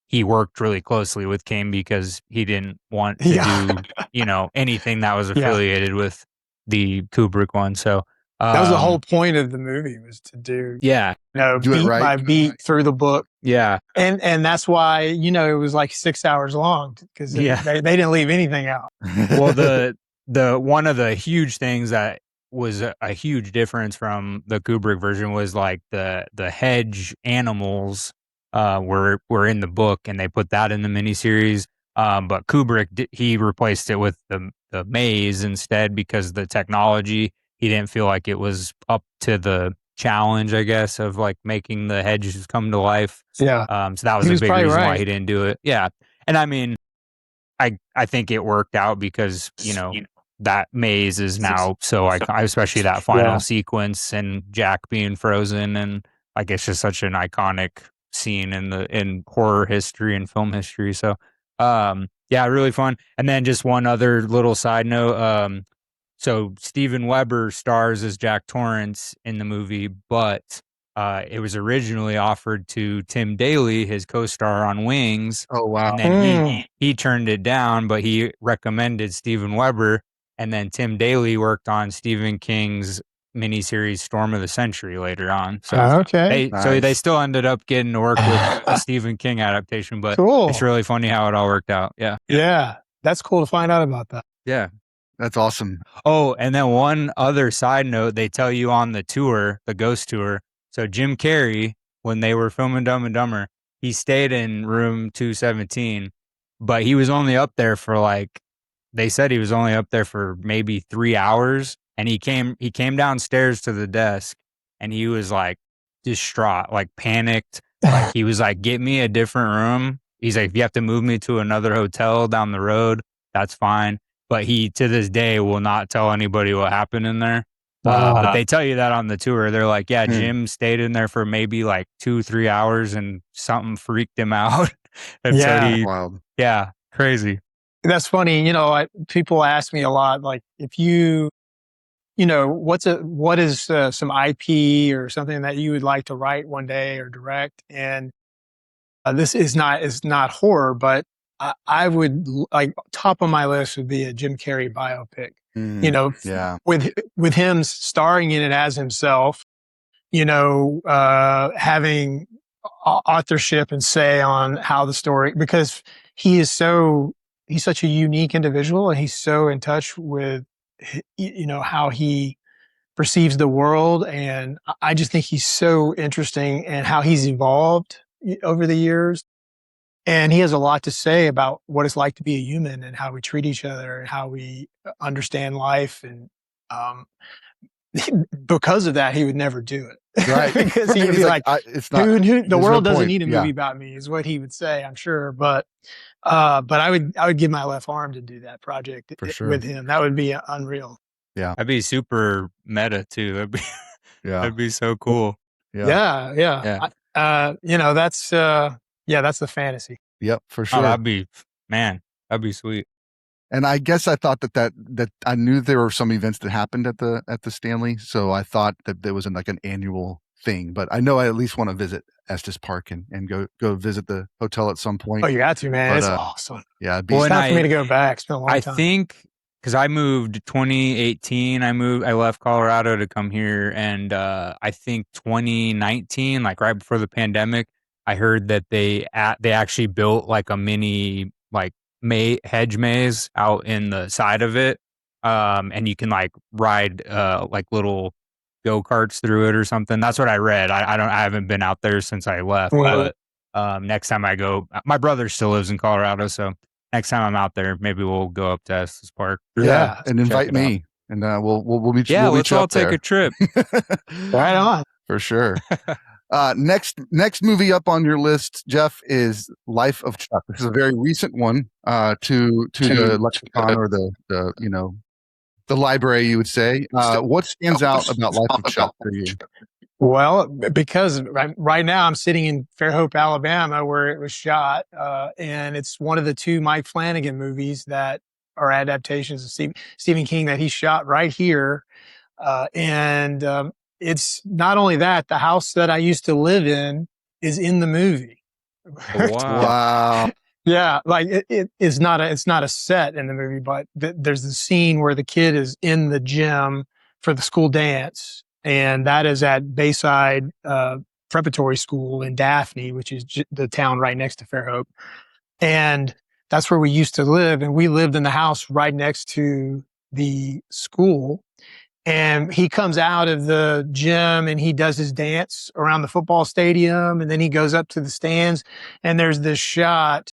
Speaker 2: he worked really closely with King because he didn't want to do, anything that was affiliated with the Kubrick one. So
Speaker 3: that was the whole point of the movie, was to do beat by beat through the book.
Speaker 2: Yeah.
Speaker 3: And that's why, it was like 6 hours long, because they didn't leave anything out.
Speaker 2: Well, the one of the huge things that was a huge difference from the Kubrick version was like the hedge animals were in the book, and they put that in the miniseries. But Kubrick, he replaced it with the maze instead, because the technology, he didn't feel like it was up to the challenge, I guess, of like making the hedges come to life.
Speaker 3: Yeah.
Speaker 2: So that was a big reason why he didn't do it. Yeah. And I mean, I think it worked out because, that maze is now so especially that final sequence and Jack being frozen, and like it's just such an iconic scene in horror history and film history. So really fun. And then just one other little side note, so Steven Weber stars as Jack Torrance in the movie, but it was originally offered to Tim Daly, his co-star on Wings.
Speaker 1: Oh wow.
Speaker 2: And then he turned it down, but he recommended Steven Weber. And then Tim Daly worked on Stephen King's miniseries Storm of the Century later on. So so they still ended up getting to work with a Stephen King adaptation, but it's really funny how it all worked out. Yeah.
Speaker 3: Yeah. That's cool to find out about that.
Speaker 2: Yeah.
Speaker 1: That's awesome.
Speaker 2: Oh, and then one other side note, they tell you on the tour, the ghost tour. So Jim Carrey, when they were filming Dumb and Dumber, he stayed in room 217, but he was only up there for they said he was only up there for maybe 3 hours. And he came downstairs to the desk, and he was like distraught, like panicked. Like he was like, get me a different room. He's like, if you have to move me to another hotel down the road, that's fine. but he to this day will not tell anybody what happened in there.
Speaker 3: Wow.
Speaker 2: But they tell you that on the tour. They're like, yeah,
Speaker 1: Hmm.
Speaker 2: Jim stayed in there for maybe like 2-3 hours and something freaked him out. And so
Speaker 3: Yeah.
Speaker 1: Wild.
Speaker 2: yeah, crazy.
Speaker 3: That's funny. People ask me a lot, like, if what is some IP or something that you would like to write one day or direct? And this is not horror, but I would like top of my list would be a Jim Carrey biopic.
Speaker 1: Yeah.
Speaker 3: With him starring in it as himself, having authorship and say on how the story, because he's such a unique individual and he's so in touch with, how he perceives the world. And I just think he's so interesting and how he's evolved over the years. And he has a lot to say about what it's like to be a human and how we treat each other and how we understand life. And, because of that, he would never do it.
Speaker 1: Right.
Speaker 3: Because he would be like,
Speaker 1: it's not,
Speaker 3: the world doesn't
Speaker 1: point.
Speaker 3: need a movie about me, is what he would say, I'm sure. But I would give my left arm to do that project
Speaker 1: For sure.
Speaker 3: with him. That would be unreal.
Speaker 1: Yeah.
Speaker 2: That'd be super meta too. That'd be so cool.
Speaker 3: Yeah. That's the fantasy.
Speaker 1: Yep, for sure.
Speaker 2: Oh, that'd be sweet.
Speaker 1: And I guess I thought that I knew there were some events that happened at the Stanley, so I thought that there was like an annual thing. But I know I at least want to visit Estes Park and go visit the hotel at some point.
Speaker 3: Oh, you got to, man!
Speaker 1: But,
Speaker 3: it's awesome.
Speaker 1: Yeah, it'd be
Speaker 3: it's time for me to go back. It's been a long time.
Speaker 2: I think because I moved 2018. I left Colorado to come here, and I think 2019, like right before the pandemic, I heard that they actually built like a mini like hedge maze out in the side of it, and you can like ride like little go-karts through it or something. That's what I read. I haven't been out there since I left.
Speaker 3: Wow.
Speaker 2: But next time I go, my brother still lives in Colorado, so next time I'm out there, maybe we'll go up to Estes Park.
Speaker 1: Yeah, and invite me, and we'll meet you.
Speaker 2: Yeah,
Speaker 1: we'll
Speaker 2: let's all take a trip.
Speaker 3: Right on.
Speaker 1: For sure. Next movie up on your list, Jeff, is Life of Chuck. This is a very recent one to the lexicon or the library, you would say. What stands out about Life of Chuck for you?
Speaker 3: Well, because right now I'm sitting in Fairhope, Alabama, where it was shot, and it's one of the two Mike Flanagan movies that are adaptations of Stephen King that he shot right here. And it's not only that, the house that I used to live in is in the movie.
Speaker 1: Wow.
Speaker 3: Yeah, like it's not a set in the movie, but there's the scene where the kid is in the gym for the school dance, and that is at Bayside Preparatory School in Daphne, which is the town right next to Fairhope. And that's where we used to live, and we lived in the house right next to the school. And he comes out of the gym and he does his dance around the football stadium, and then he goes up to the stands, and there's this shot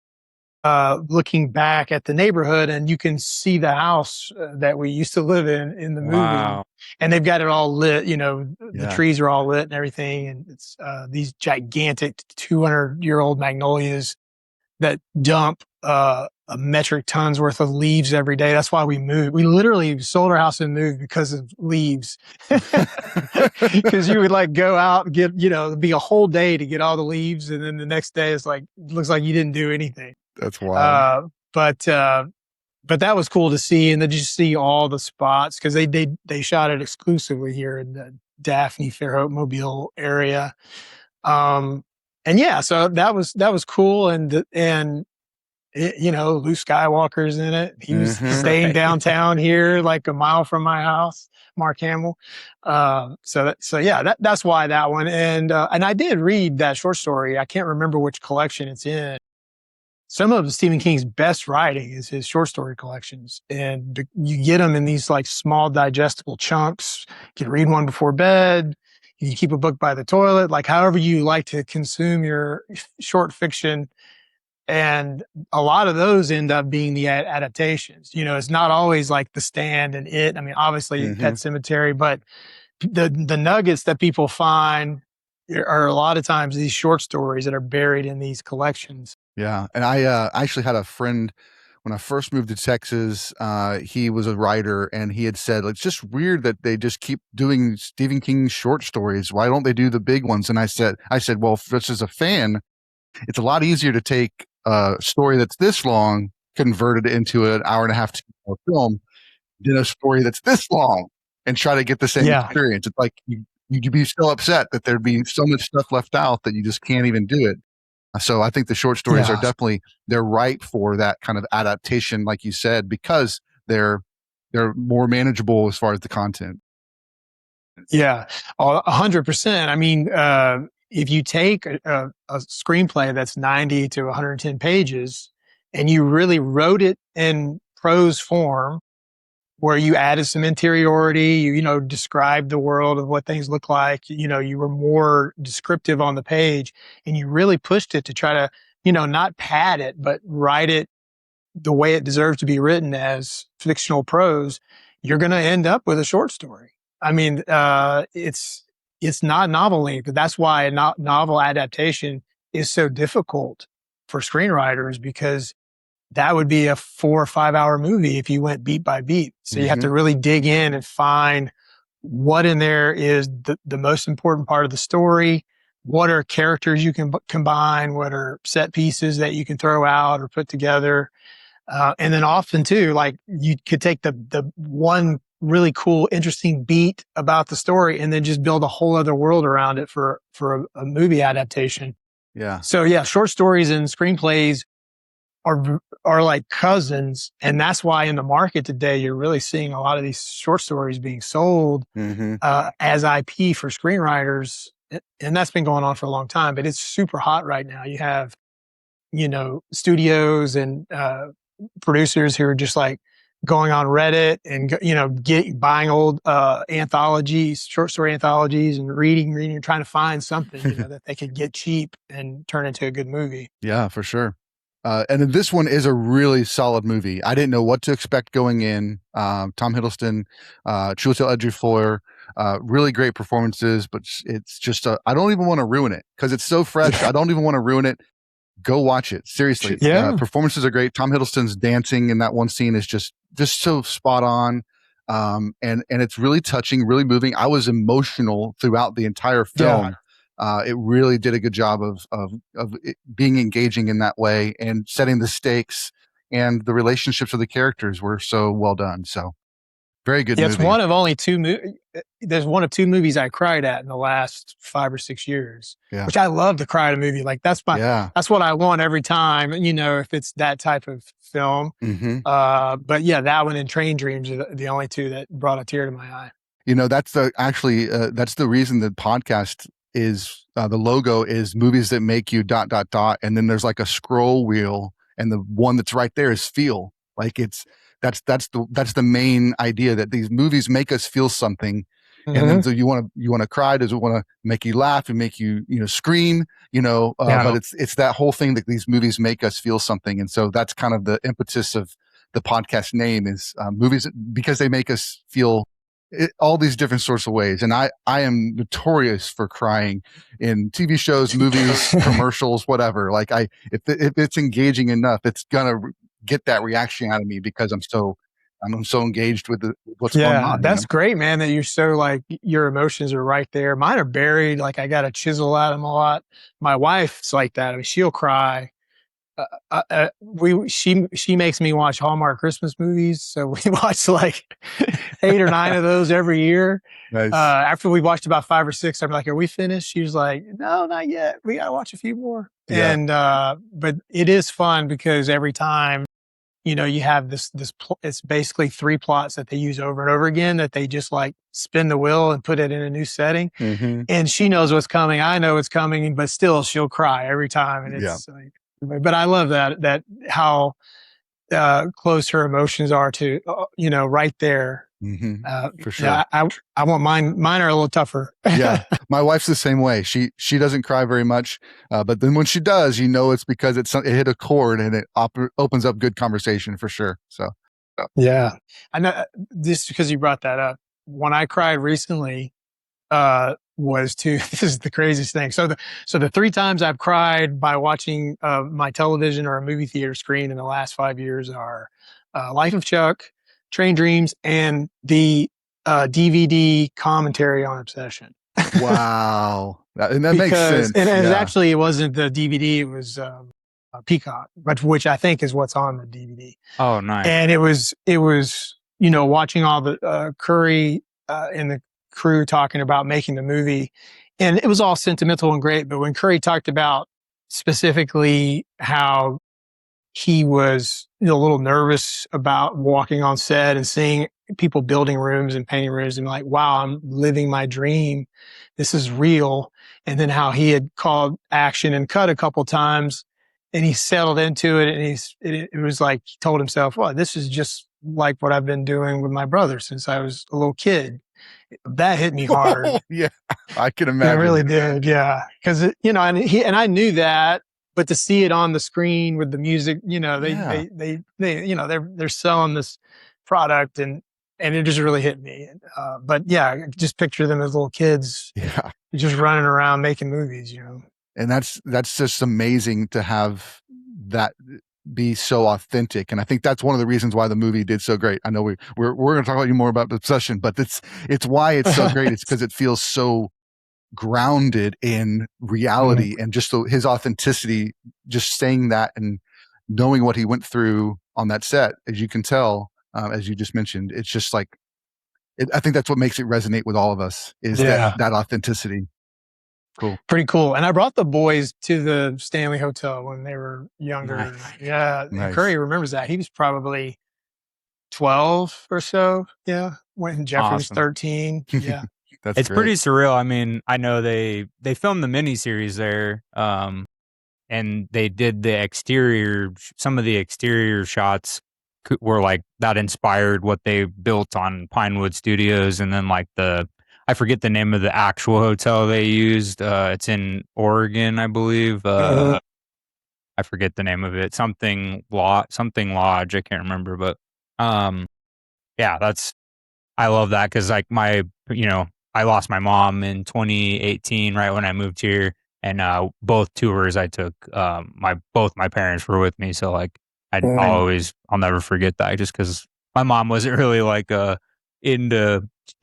Speaker 3: looking back at the neighborhood, and you can see the house that we used to live in the movie.
Speaker 2: Wow.
Speaker 3: And they've got it all lit, the trees are all lit and everything. And it's these gigantic 200-year-old magnolias that dump a metric tons worth of leaves every day. That's why we moved. We literally sold our house and moved because of leaves. Because you would like go out and get, it'd be a whole day to get all the leaves. And then the next day it's like, looks like you didn't do anything.
Speaker 1: That's wild.
Speaker 3: But that was cool to see. And then just see all the spots, because they shot it exclusively here in the Daphne, Fairhope, Mobile area. And yeah, so that was cool. And Luke Skywalker's in it. He was staying downtown here, like a mile from my house, Mark Hamill. So yeah, that's why that one. And I did read that short story. I can't remember which collection it's in. Some of Stephen King's best writing is his short story collections. And you get them in these like small digestible chunks. You can read one before bed. You can keep a book by the toilet, like however you like to consume your short fiction. And a lot of those end up being the adaptations. It's not always like The Stand and It. I mean, obviously Pet Sematary, but the nuggets that people find are a lot of times these short stories that are buried in these collections.
Speaker 1: Yeah. And I actually had a friend when I first moved to Texas, he was a writer, and he had said, it's just weird that they just keep doing Stephen King short stories. Why don't they do the big ones? And I said, well, just as a fan, it's a lot easier to take a story that's this long, convert it into an hour and a half film, than a story that's this long and try to get the same experience. It's like you'd be so upset that there'd be so much stuff left out that you just can't even do it. So I think the short stories are definitely, they're ripe for that kind of adaptation, like you said, because they're more manageable as far as the content.
Speaker 3: Yeah, 100%. I mean, if you take a screenplay that's 90 to 110 pages and you really wrote it in prose form, where you added some interiority, you described the world of what things look like, you were more descriptive on the page, and you really pushed it to try to, not pad it, but write it the way it deserves to be written as fictional prose, you're going to end up with a short story. I mean, it's not novel length, but that's why a novel adaptation is so difficult for screenwriters, because that would be a 4 or 5 hour movie if you went beat by beat. So you have to really dig in and find what in there is the most important part of the story. What are characters you can combine? What are set pieces that you can throw out or put together? And then often too, like you could take the one really cool, interesting beat about the story and then just build a whole other world around it for a movie adaptation.
Speaker 1: Yeah.
Speaker 3: So yeah, short stories and screenplays are like cousins. And that's why in the market today, you're really seeing a lot of these short stories being sold as IP for screenwriters. And that's been going on for a long time, but it's super hot right now. You have, studios and producers who are just like going on Reddit and, buying old anthologies, short story anthologies, and reading, and trying to find something, that they could get cheap and turn into a good movie.
Speaker 1: Yeah, for sure. And this one is a really solid movie. I didn't know what to expect going in. Tom Hiddleston, Chiwetel Ejiofor, really great performances, but it's just, I don't even want to ruin it because it's so fresh. I don't even want to ruin it. Go watch it. Seriously.
Speaker 3: Yeah.
Speaker 1: Performances are great. Tom Hiddleston's dancing in that one scene is just so spot on. And it's really touching, really moving. I was emotional throughout the entire film.
Speaker 3: Yeah.
Speaker 1: It really did a good job of it being engaging in that way and setting the stakes, and the relationships of the characters were so well done. So very good movie.
Speaker 3: It's one of only there's one of two movies I cried at in the last 5 or 6 years, which I love to cry at a movie. Like that's what I want every time, if it's that type of film. But yeah, that one and Train Dreams are the only two that brought a tear to my eye.
Speaker 1: That's the reason the podcast is the logo is movies that make you ... and then there's like a scroll wheel, and the one that's right there is feel. Like that's the main idea, that these movies make us feel something. And then so you want to cry, does it want to make you laugh and make you scream, but it's that whole thing that these movies make us feel something. And so that's kind of the impetus of the podcast name is movies, because they make us feel all these different sorts of ways. And I am notorious for crying in TV shows, movies, commercials, whatever. Like if it's engaging enough, it's gonna get that reaction out of me because I'm so engaged with what's going on.
Speaker 3: Yeah, that's great, man, that you're so like your emotions are right there. Mine are buried. Like I got to chisel at them a lot. My wife's like that. I mean, she'll cry. She makes me watch Hallmark Christmas movies, so we watch like 8 or 9 of those every year.
Speaker 1: Nice.
Speaker 3: After we watched about 5 or 6, I'm like, "Are we finished?" She was like, "No, not yet. We gotta watch a few more."
Speaker 1: Yeah.
Speaker 3: And but it is fun because every time, you have this it's basically 3 plots that they use over and over again, that they just like spin the wheel and put it in a new setting. And she knows what's coming. I know it's coming, but still she'll cry every time. And it's like, but I love that how close her emotions are to, right there.
Speaker 1: For sure.
Speaker 3: Yeah, I want mine. Mine are a little tougher.
Speaker 1: Yeah. My wife's the same way. She doesn't cry very much. But then when she does, it's because it hit a chord, and it opens up good conversation for sure. So.
Speaker 3: Yeah. I know this because you brought that up. When I cried recently, was to this is the craziest thing. So the 3 times I've cried by watching my television or a movie theater screen in the last 5 years are Life of Chuck, Train Dreams, and the DVD commentary on Obsession.
Speaker 1: Wow. And that makes sense.
Speaker 3: And actually, it wasn't the DVD, it was Peacock, which I think is what's on the DVD.
Speaker 2: Oh, nice.
Speaker 3: And it was watching all the Curry and the crew talking about making the movie, and it was all sentimental and great. But when Curry talked about specifically how he was a little nervous about walking on set and seeing people building rooms and painting rooms and like, wow, I'm living my dream. This is real. And then how he had called action and cut a couple times and he settled into it. And it was like, he told himself, well, this is just like what I've been doing with my brother since I was a little kid. That hit me hard.
Speaker 1: Yeah, I can imagine.
Speaker 3: It really did. Yeah. Cause and I knew that, but to see it on the screen with the music, they're selling this product and it just really hit me. But yeah, just picture them as little kids, just running around making movies,
Speaker 1: And that's just amazing to have that be so authentic. And I think that's one of the reasons why the movie did so great. I know we're going to talk about you more about Obsession, but it's why it's so great. It's because it feels so grounded in reality and just his authenticity, just saying that and knowing what he went through on that set, as you can tell, as you just mentioned, it's just like, I think that's what makes it resonate with all of us is that authenticity. Cool.
Speaker 3: Pretty cool. And I brought the boys to the Stanley Hotel when they were younger.
Speaker 2: Nice.
Speaker 3: Yeah.
Speaker 1: Nice.
Speaker 3: Curry remembers that. He was probably 12 or so. Yeah. When Jeffrey was 13. Yeah.
Speaker 2: It's great. Pretty surreal. I mean, I know they filmed the miniseries there, and they did the exterior. Some of the exterior shots were like that inspired what they built on Pinewood Studios, and then like I forget the name of the actual hotel they used. It's in Oregon, I believe. I forget the name of it. Something Lodge. I can't remember, but yeah, I love that because like I lost my mom in 2018, right when I moved here, and both tours I took, both my parents were with me, so like I'll never forget that, just because my mom wasn't really like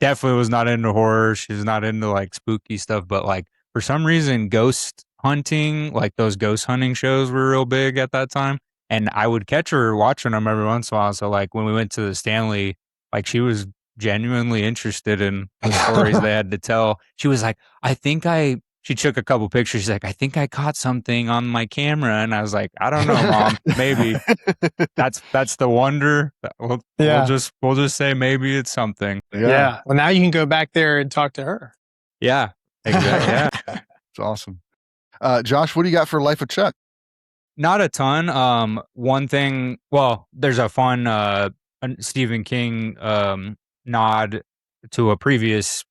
Speaker 2: definitely was not into horror. She was not into like spooky stuff, but like for some reason, ghost hunting, like those ghost hunting shows were real big at that time, and I would catch her watching them every once in a while. So like when we went to the Stanley, like she was genuinely interested in the stories they had to tell. She was like, she took a couple pictures. She's like, I think I caught something on my camera. And I was like, I don't know, Mom, maybe that's the wonder. We'll just say maybe it's something.
Speaker 3: Yeah. Well, now you can go back there and talk to her.
Speaker 2: Yeah, exactly. Yeah.
Speaker 1: It's awesome. Josh, what do you got for Life of Chuck?
Speaker 2: Not a ton. One thing, well, there's a fun Stephen King nod to a previous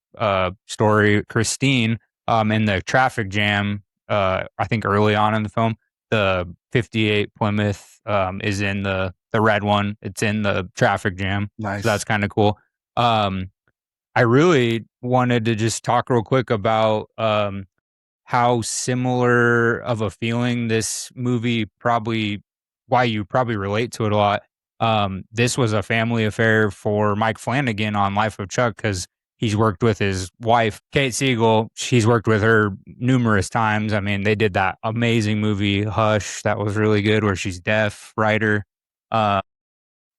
Speaker 2: story, Christine, in the traffic jam. I think early on in the film, the 58 Plymouth is in the red one. It's in the traffic jam.
Speaker 1: Nice.
Speaker 2: So that's kind of cool. I really wanted to just talk real quick about how similar of a feeling this movie why you probably relate to it a lot. This was a family affair for Mike Flanagan on Life of Chuck because he's worked with his wife, Kate Siegel. She's worked with her numerous times. I mean, they did that amazing movie, Hush. That was really good, where she's deaf, writer. And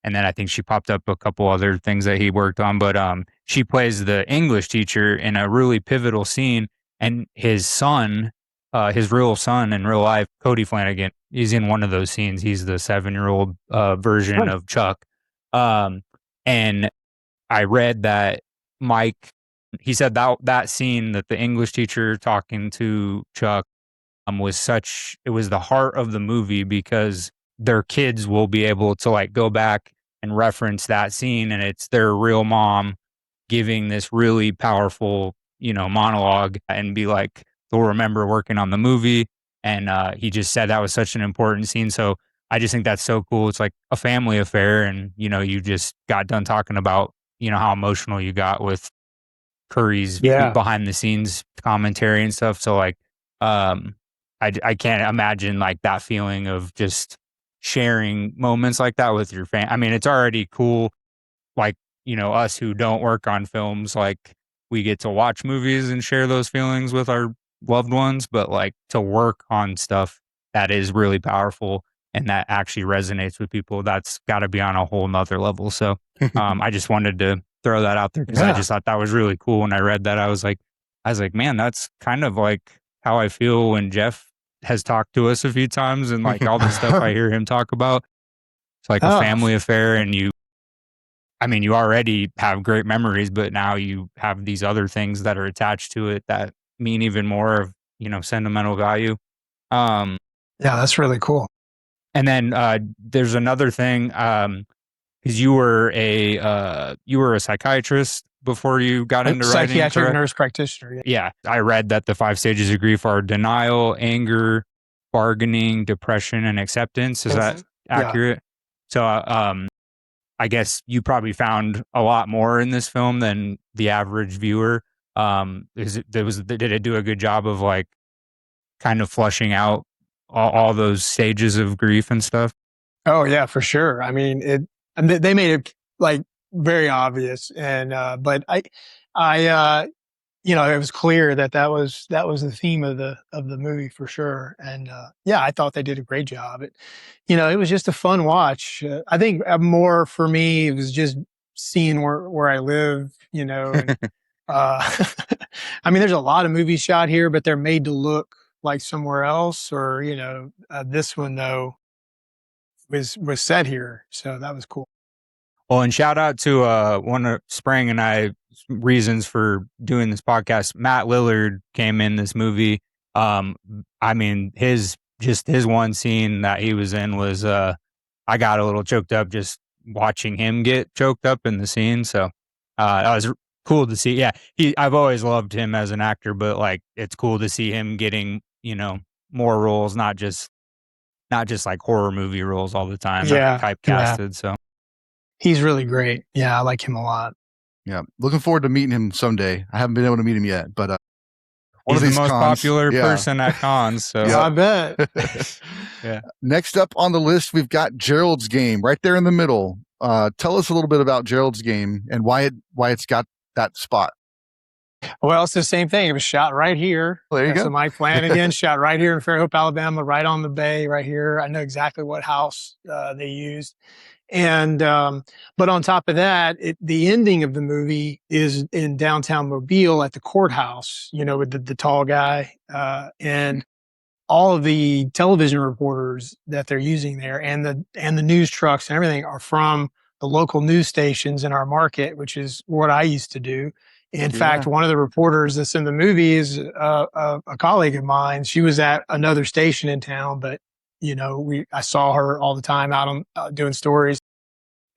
Speaker 2: then I think she popped up a couple other things that he worked on. But she plays the English teacher in a really pivotal scene. And his son, his real son in real life, Cody Flanagan, he's in one of those scenes. He's the 7-year-old version of Chuck. And I read that Mike, he said that scene, that the English teacher talking to Chuck it was the heart of the movie, because their kids will be able to like go back and reference that scene, and it's their real mom giving this really powerful, monologue, and be like, they'll remember working on the movie. And he just said that was such an important scene. So I just think that's so cool. It's like a family affair, and you just got done talking about how emotional you got with Curry's behind the scenes commentary and stuff. So like, I can't imagine like that feeling of just sharing moments like that with your fan. I mean, it's already cool. Like, us who don't work on films, like we get to watch movies and share those feelings with our loved ones, but like to work on stuff that is really powerful and that actually resonates with people, that's got to be on a whole nother level. So I just wanted to throw that out there because I just thought that was really cool. When I read that, I was like, man, that's kind of like how I feel when Jeff has talked to us a few times, and like all the stuff I hear him talk about. It's like a family affair, and you already have great memories, but now you have these other things that are attached to it that mean even more of, sentimental value.
Speaker 3: Yeah, that's really cool.
Speaker 2: And then there's another thing, because you were a psychiatrist before you got into writing.
Speaker 3: Psychiatric nurse practitioner.
Speaker 2: Yeah, I read that the 5 stages of grief are denial, anger, bargaining, depression, and acceptance. Is that accurate? So, I guess you probably found a lot more in this film than the average viewer. Did it do a good job of like kind of flushing out all those stages of grief and stuff?
Speaker 3: Oh yeah, for sure. I mean, they made it like very obvious, and but it was clear that was the theme of the movie for sure. And I thought they did a great job. It was just a fun watch. I think more for me, it was just seeing where I live. And, I mean, there's a lot of movies shot here, but they're made to look like somewhere else. Or this one though was set here, so that was cool.
Speaker 2: Well, and shout out to one of Sprang and I reasons for doing this podcast. Matt Lillard came in this movie. I mean, his one scene that he was in was I got a little choked up just watching him get choked up in the scene. So that was cool to see. Yeah, I've always loved him as an actor, but like it's cool to see him getting more roles, not just like horror movie roles all the time.
Speaker 3: Yeah,
Speaker 2: typecasted. So.
Speaker 3: He's really great. Yeah, I like him a lot.
Speaker 1: Yeah, looking forward to meeting him someday. I haven't been able to meet him yet, but
Speaker 2: he's the most popular person at cons. So
Speaker 3: I bet.
Speaker 2: Yeah.
Speaker 1: Next up on the list, we've got Gerald's Game right there in the middle. Tell us a little bit about Gerald's Game and why it's got that spot.
Speaker 3: Well, it's the same thing. It was shot right here.
Speaker 1: There you go.
Speaker 3: So Mike Flanagan shot right here in Fairhope, Alabama, right on the bay, right here. I know exactly what house they used. And but on top of that, the ending of the movie is in downtown Mobile at the courthouse, with the tall guy, and all of the television reporters that they're using there, and the news trucks and everything are from the local news stations in our market, which is what I used to do. In fact, one of the reporters that's in the movie is a colleague of mine. She was at another station in town, but I saw her all the time out on doing stories.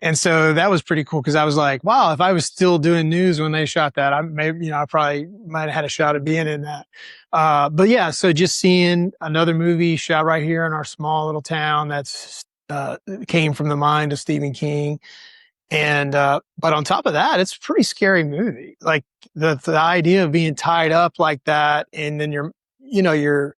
Speaker 3: And so that was pretty cool because I was like, wow, if I was still doing news when they shot that, I probably might have had a shot at being in that. But yeah, so just seeing another movie shot right here in our small little town that's came from the mind of Stephen King. And but on top of that, it's a pretty scary movie. Like the idea of being tied up like that, and then you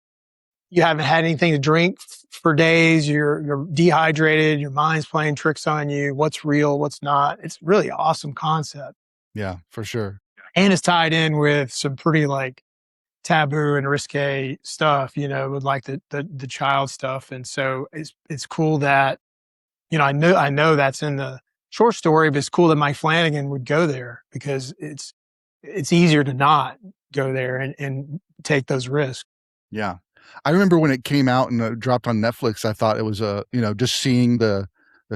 Speaker 3: haven't had anything to drink for days. You're dehydrated. Your mind's playing tricks on you. What's real? What's not? It's really awesome concept.
Speaker 1: Yeah, for sure.
Speaker 3: And it's tied in with some pretty like taboo and risque stuff, with like the child stuff. And so it's cool that, I know that's in the short story, but it's cool that Mike Flanagan would go there because it's easier to not go there and take those risks.
Speaker 1: Yeah. I remember when it came out and dropped on Netflix, I thought it was just seeing the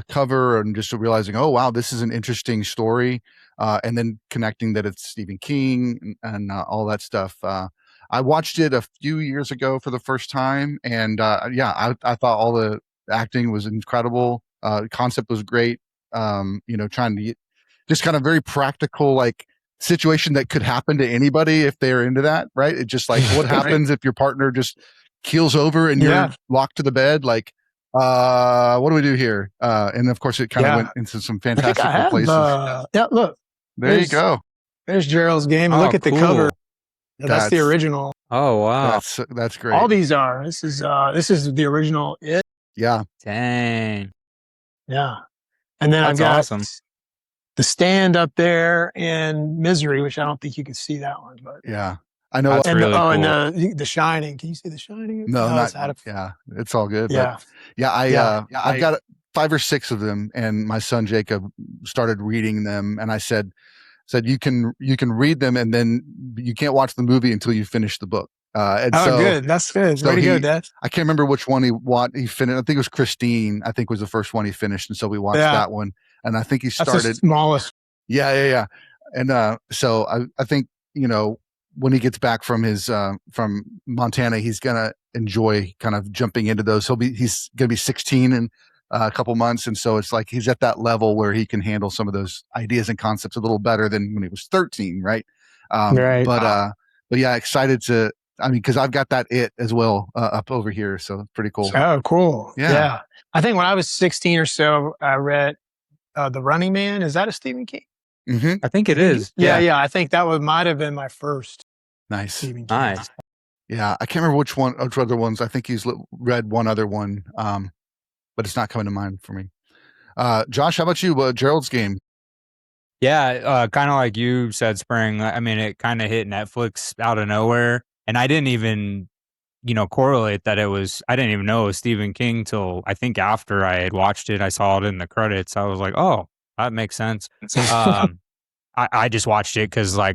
Speaker 1: cover and just realizing, oh, wow, this is an interesting story. And then connecting that it's Stephen King and all that stuff. I watched it a few years ago for the first time. And I thought all the acting was incredible. The concept was great. Trying to get just kind of very practical, like situation that could happen to anybody if they're into that, right? It's just like, what happens if your partner just keels over and you're locked to the bed? Like, what do we do here? And of course, it kind of went into some fantastical places.
Speaker 3: Look.
Speaker 1: There you go.
Speaker 3: There's Gerald's game. And
Speaker 2: Oh,
Speaker 3: look at the
Speaker 2: cool.
Speaker 3: cover. That's the
Speaker 1: That's-
Speaker 3: original.
Speaker 2: Oh wow.
Speaker 1: That's great.
Speaker 3: All these are. This is the original.
Speaker 1: Yeah.
Speaker 2: Dang.
Speaker 3: Yeah. And then
Speaker 2: That's
Speaker 3: I've got
Speaker 2: awesome.
Speaker 3: The Stand up there and Misery, which I don't think you can see that one, but
Speaker 1: Yeah. I know.
Speaker 2: That's
Speaker 3: and
Speaker 2: really cool.
Speaker 3: and the Shining. Can you see The Shining?
Speaker 1: No,
Speaker 3: it's
Speaker 1: not.
Speaker 3: out of,
Speaker 1: Yeah, it's all good.
Speaker 3: yeah.
Speaker 1: But yeah, I've got 5 or 6 of them, and my son Jacob started reading them, and I said you can read them, and then you can't watch the movie until you finish the book.
Speaker 3: Good. That's good.
Speaker 1: so
Speaker 3: Way to go,
Speaker 1: he-
Speaker 3: Dad.
Speaker 1: I can't remember which one he finished. I think it was Christine. I think was the first one he finished, and so we watched
Speaker 3: Yeah.
Speaker 1: that one. And I think he
Speaker 3: That's the
Speaker 1: started.
Speaker 3: smallest.
Speaker 1: Yeah. And so I think, when he gets back from his from Montana, he's gonna enjoy kind of jumping into those. He's gonna be 16 in a couple months, and so it's like he's at that level where he can handle some of those ideas and concepts a little better than when he was 13, right?
Speaker 3: Right.
Speaker 1: But yeah, excited to. I mean, because I've got that as well up over here, so it's pretty cool.
Speaker 3: Oh, cool.
Speaker 1: Yeah.
Speaker 3: Yeah. I think when I was 16 or so, I read The Running Man. Is that a Stephen King?
Speaker 1: Mm-hmm.
Speaker 2: I think it is.
Speaker 3: Yeah. I think that might have been my first
Speaker 1: Nice.
Speaker 3: Stephen King.
Speaker 2: Nice.
Speaker 1: Yeah, I can't remember which other ones. I think he's read one other one, but it's not coming to mind for me. Josh, how about you? Gerald's Game.
Speaker 2: Yeah, kind of like you said, Sprang. I mean, it kind of hit Netflix out of nowhere, and I didn't even, correlate that it was. I didn't even know it was Stephen King till I think after I had watched it. I saw it in the credits. I was like, oh, that makes sense. I just watched it because I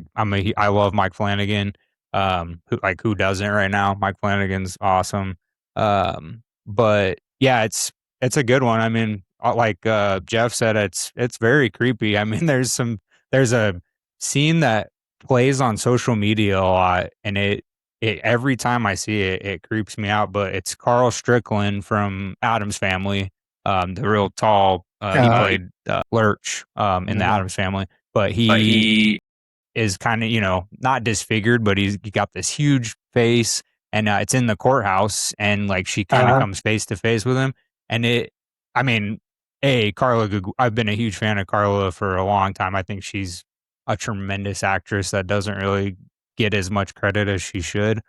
Speaker 2: love Mike Flanagan. Who doesn't right now? Mike Flanagan's awesome. But yeah, it's a good one. I mean, like Jeff said, it's very creepy. I mean, there's a scene that plays on social media a lot, and it every time I see it, it creeps me out. But it's Carl Strickland from Addams Family, the real tall. He played Lurch in the Addams Family, but he is kind of not disfigured, but he got this huge face, and it's in the courthouse, and like she kind of comes face to face with him, and Carla, I've been a huge fan of Carla for a long time. I think she's a tremendous actress that doesn't really get as much credit as she should.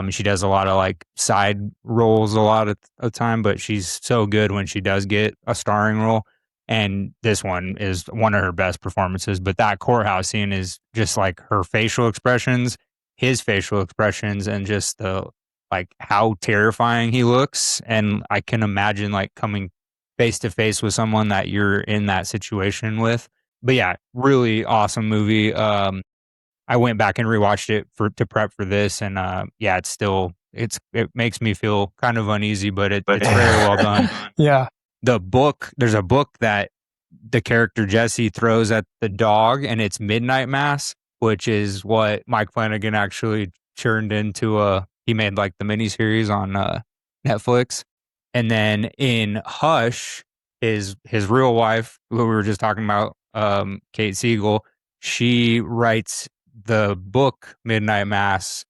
Speaker 2: She does a lot of like side roles a lot of the time, but she's so good when she does get a starring role. And this one is one of her best performances. But that courthouse scene is just like her facial expressions, his facial expressions, and just the like how terrifying he looks. And I can imagine like coming face to face with someone that you're in that situation with. But yeah, really awesome movie. I went back and rewatched it to prep for this, and yeah, it makes me feel kind of uneasy, but it's very well done.
Speaker 3: Yeah.
Speaker 2: There's a book that the character Jesse throws at the dog, and it's Midnight Mass, which is what Mike Flanagan actually turned into he made like the miniseries on Netflix. And then in Hush, his real wife, who we were just talking about, Kate Siegel, she writes the book Midnight Mass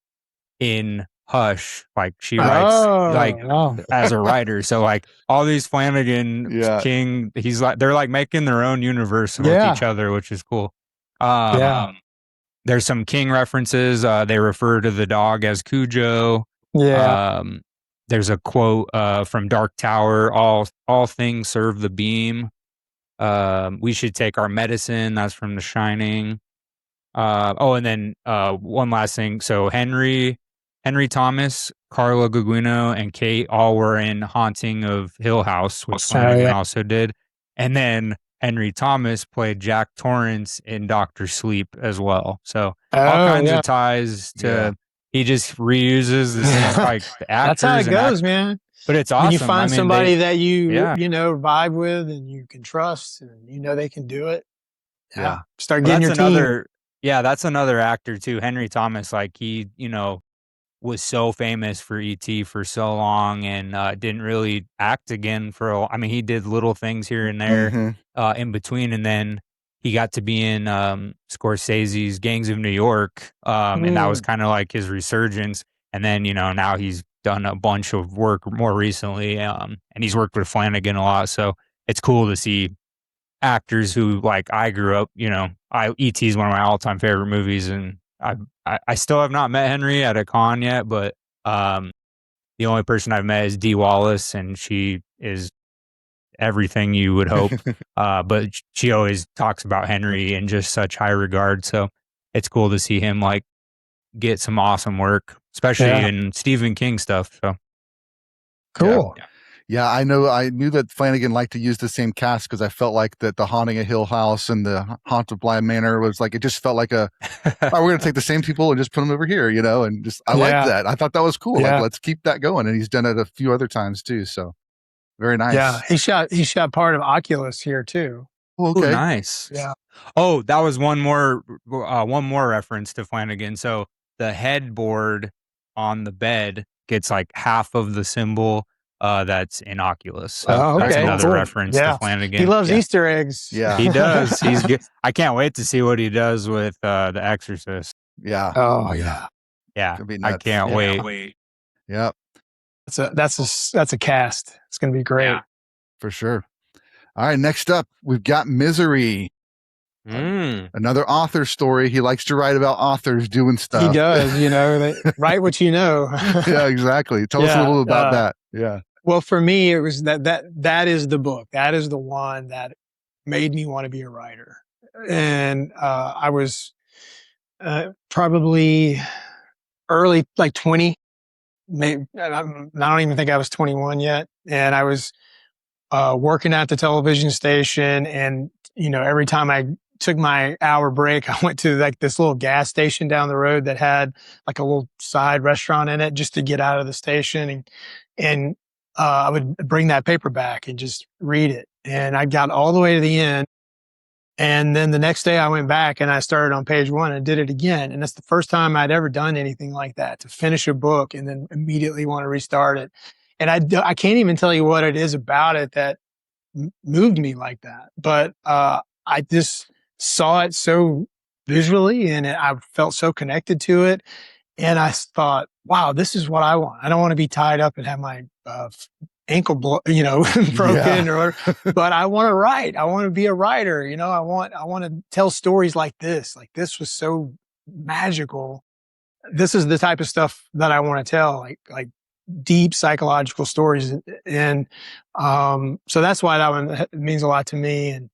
Speaker 2: in Hush. Like she writes as a writer. So like all these Flanagan King, they're like making their own universe with each other, which is cool. There's some King references. They refer to the dog as Cujo.
Speaker 3: Yeah.
Speaker 2: There's a quote from Dark Tower, all things serve the beam. We should take our medicine. That's from The Shining. And then one last thing. So Henry Thomas, Carla Gugino, and Kate all were in Haunting of Hill House, which Flanagan also did. And then Henry Thomas played Jack Torrance in Doctor Sleep as well. So all kinds of ties to. He just reuses the same like the actors.
Speaker 3: That's how it goes, man.
Speaker 2: But it's awesome.
Speaker 3: When you find somebody that you vibe with and you can trust, and they can do it. Yeah. Start getting your team.
Speaker 2: Yeah, that's another actor too. Henry Thomas, like he, was so famous for E.T. for so long and didn't really act again he did little things here and there in between, and then he got to be in Scorsese's Gangs of New York, and that was kind of like his resurgence. And then, now he's done a bunch of work more recently, and he's worked with Flanagan a lot. So it's cool to see actors who like I grew up, E.T. is one of my all-time favorite movies, and I still have not met Henry at a con yet, but the only person I've met is Dee Wallace, and she is everything you would hope. But she always talks about Henry in just such high regard, so it's cool to see him like get some awesome work, especially in Stephen King stuff. So
Speaker 3: cool.
Speaker 1: Yeah, I knew that Flanagan liked to use the same cast because I felt like that the Haunting of Hill House and the Haunt of Bly Manor was like, it just felt like we're going to take the same people and just put them over here, and just, I like that. I thought that was cool. Like, let's keep that going. And he's done it a few other times too. So very nice.
Speaker 3: Yeah. He shot part of Oculus here too.
Speaker 1: Okay.
Speaker 2: Ooh, nice.
Speaker 3: Yeah.
Speaker 2: Oh, that was one more reference to Flanagan. So the headboard on the bed gets like half of the symbol that's in Oculus. So that's another reference to Flanagan.
Speaker 3: He loves Easter eggs.
Speaker 1: Yeah,
Speaker 2: he does. He's good. I can't wait to see what he does with The Exorcist.
Speaker 1: Yeah.
Speaker 3: Oh yeah.
Speaker 2: Yeah. I can't wait.
Speaker 1: Yep.
Speaker 3: That's a cast. It's gonna be great.
Speaker 1: For sure. All right. Next up, we've got Misery. Another author story. He likes to write about authors doing stuff.
Speaker 3: He does. They write what you know.
Speaker 1: Yeah, exactly. Tell us a little about that. Yeah.
Speaker 3: Well, for me, it was that is the book. That is the one that made me want to be a writer. And I was probably early, like 20. Maybe, I don't even think I was 21 yet. And I was working at the television station. And, every time I took my hour break, I went to like this little gas station down the road that had like a little side restaurant in it just to get out of the station. And I would bring that paper back and just read it. And I got all the way to the end. And then the next day I went back and I started on page 1 and did it again. And that's the first time I'd ever done anything like that, to finish a book and then immediately want to restart it. And I can't even tell you what it is about it that moved me like that. But I just saw it so visually and I felt so connected to it. And I thought, wow, this is what I want. I don't want to be tied up and have my ankle, broken or, but I want to write. I want to be a writer. I want to tell stories like this. Like, this was so magical. This is the type of stuff that I want to tell, like deep psychological stories. And so that's why that one means a lot to me. And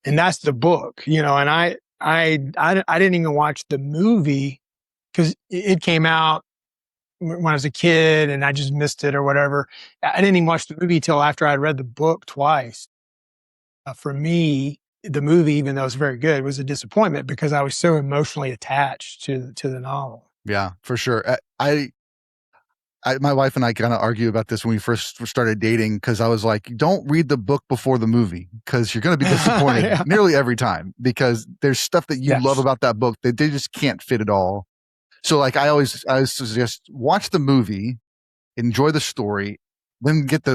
Speaker 3: and that's the book, and I didn't even watch the movie because it came out when I was a kid and I just missed it or whatever. I didn't even watch the movie till after I'd read the book twice. For me, the movie, even though it's very good, was a disappointment because I was so emotionally attached to the novel.
Speaker 1: Yeah, for sure. My wife and I kind of argue about this when we first started dating, because I was like, don't read the book before the movie because you're going to be disappointed nearly every time, because there's stuff that you love about that book that they just can't fit at all. So like I suggest watch the movie, enjoy the story, then get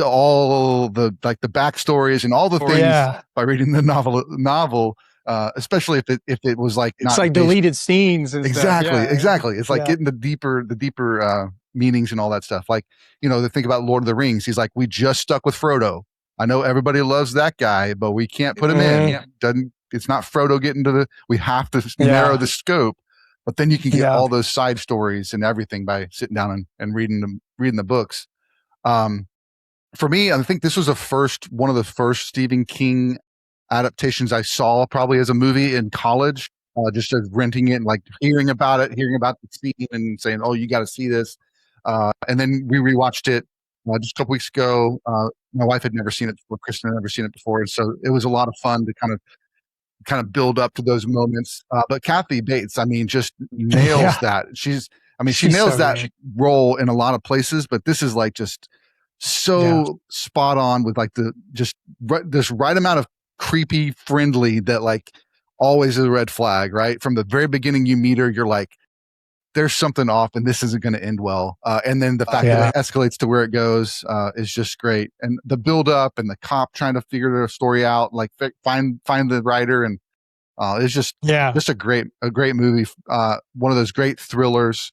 Speaker 1: all the like the backstories and all the things by reading the novel. Especially if it was like
Speaker 3: it's like deleted scenes and
Speaker 1: exactly
Speaker 3: stuff.
Speaker 1: Exactly. It's like getting the deeper meanings and all that stuff. Like, the thing about Lord of the Rings, he's like, we just stuck with Frodo. I know everybody loves that guy, but we can't put him in. It's not Frodo getting we have to narrow the scope, but then you can get all those side stories and everything by sitting down and reading the books. For me, I think this was one of the first Stephen King adaptations I saw probably as a movie in college, just as renting it and like hearing about the scene and saying, oh, you got to see this. And then we rewatched it just a couple weeks ago. My wife had never seen it before. Kristen had never seen it before. And so it was a lot of fun to kind of build up to those moments. But Kathy Bates, just nails that. She nails that role in a lot of places, but this is like just so spot on with like this right amount of creepy friendly that like always is a red flag, right? From the very beginning you meet her, you're like, there's something off and this isn't going to end well. And then the fact that it escalates to where it goes is just great. And the build up and the cop trying to figure the story out, like find the writer, and it's just a great movie. One of those great thrillers.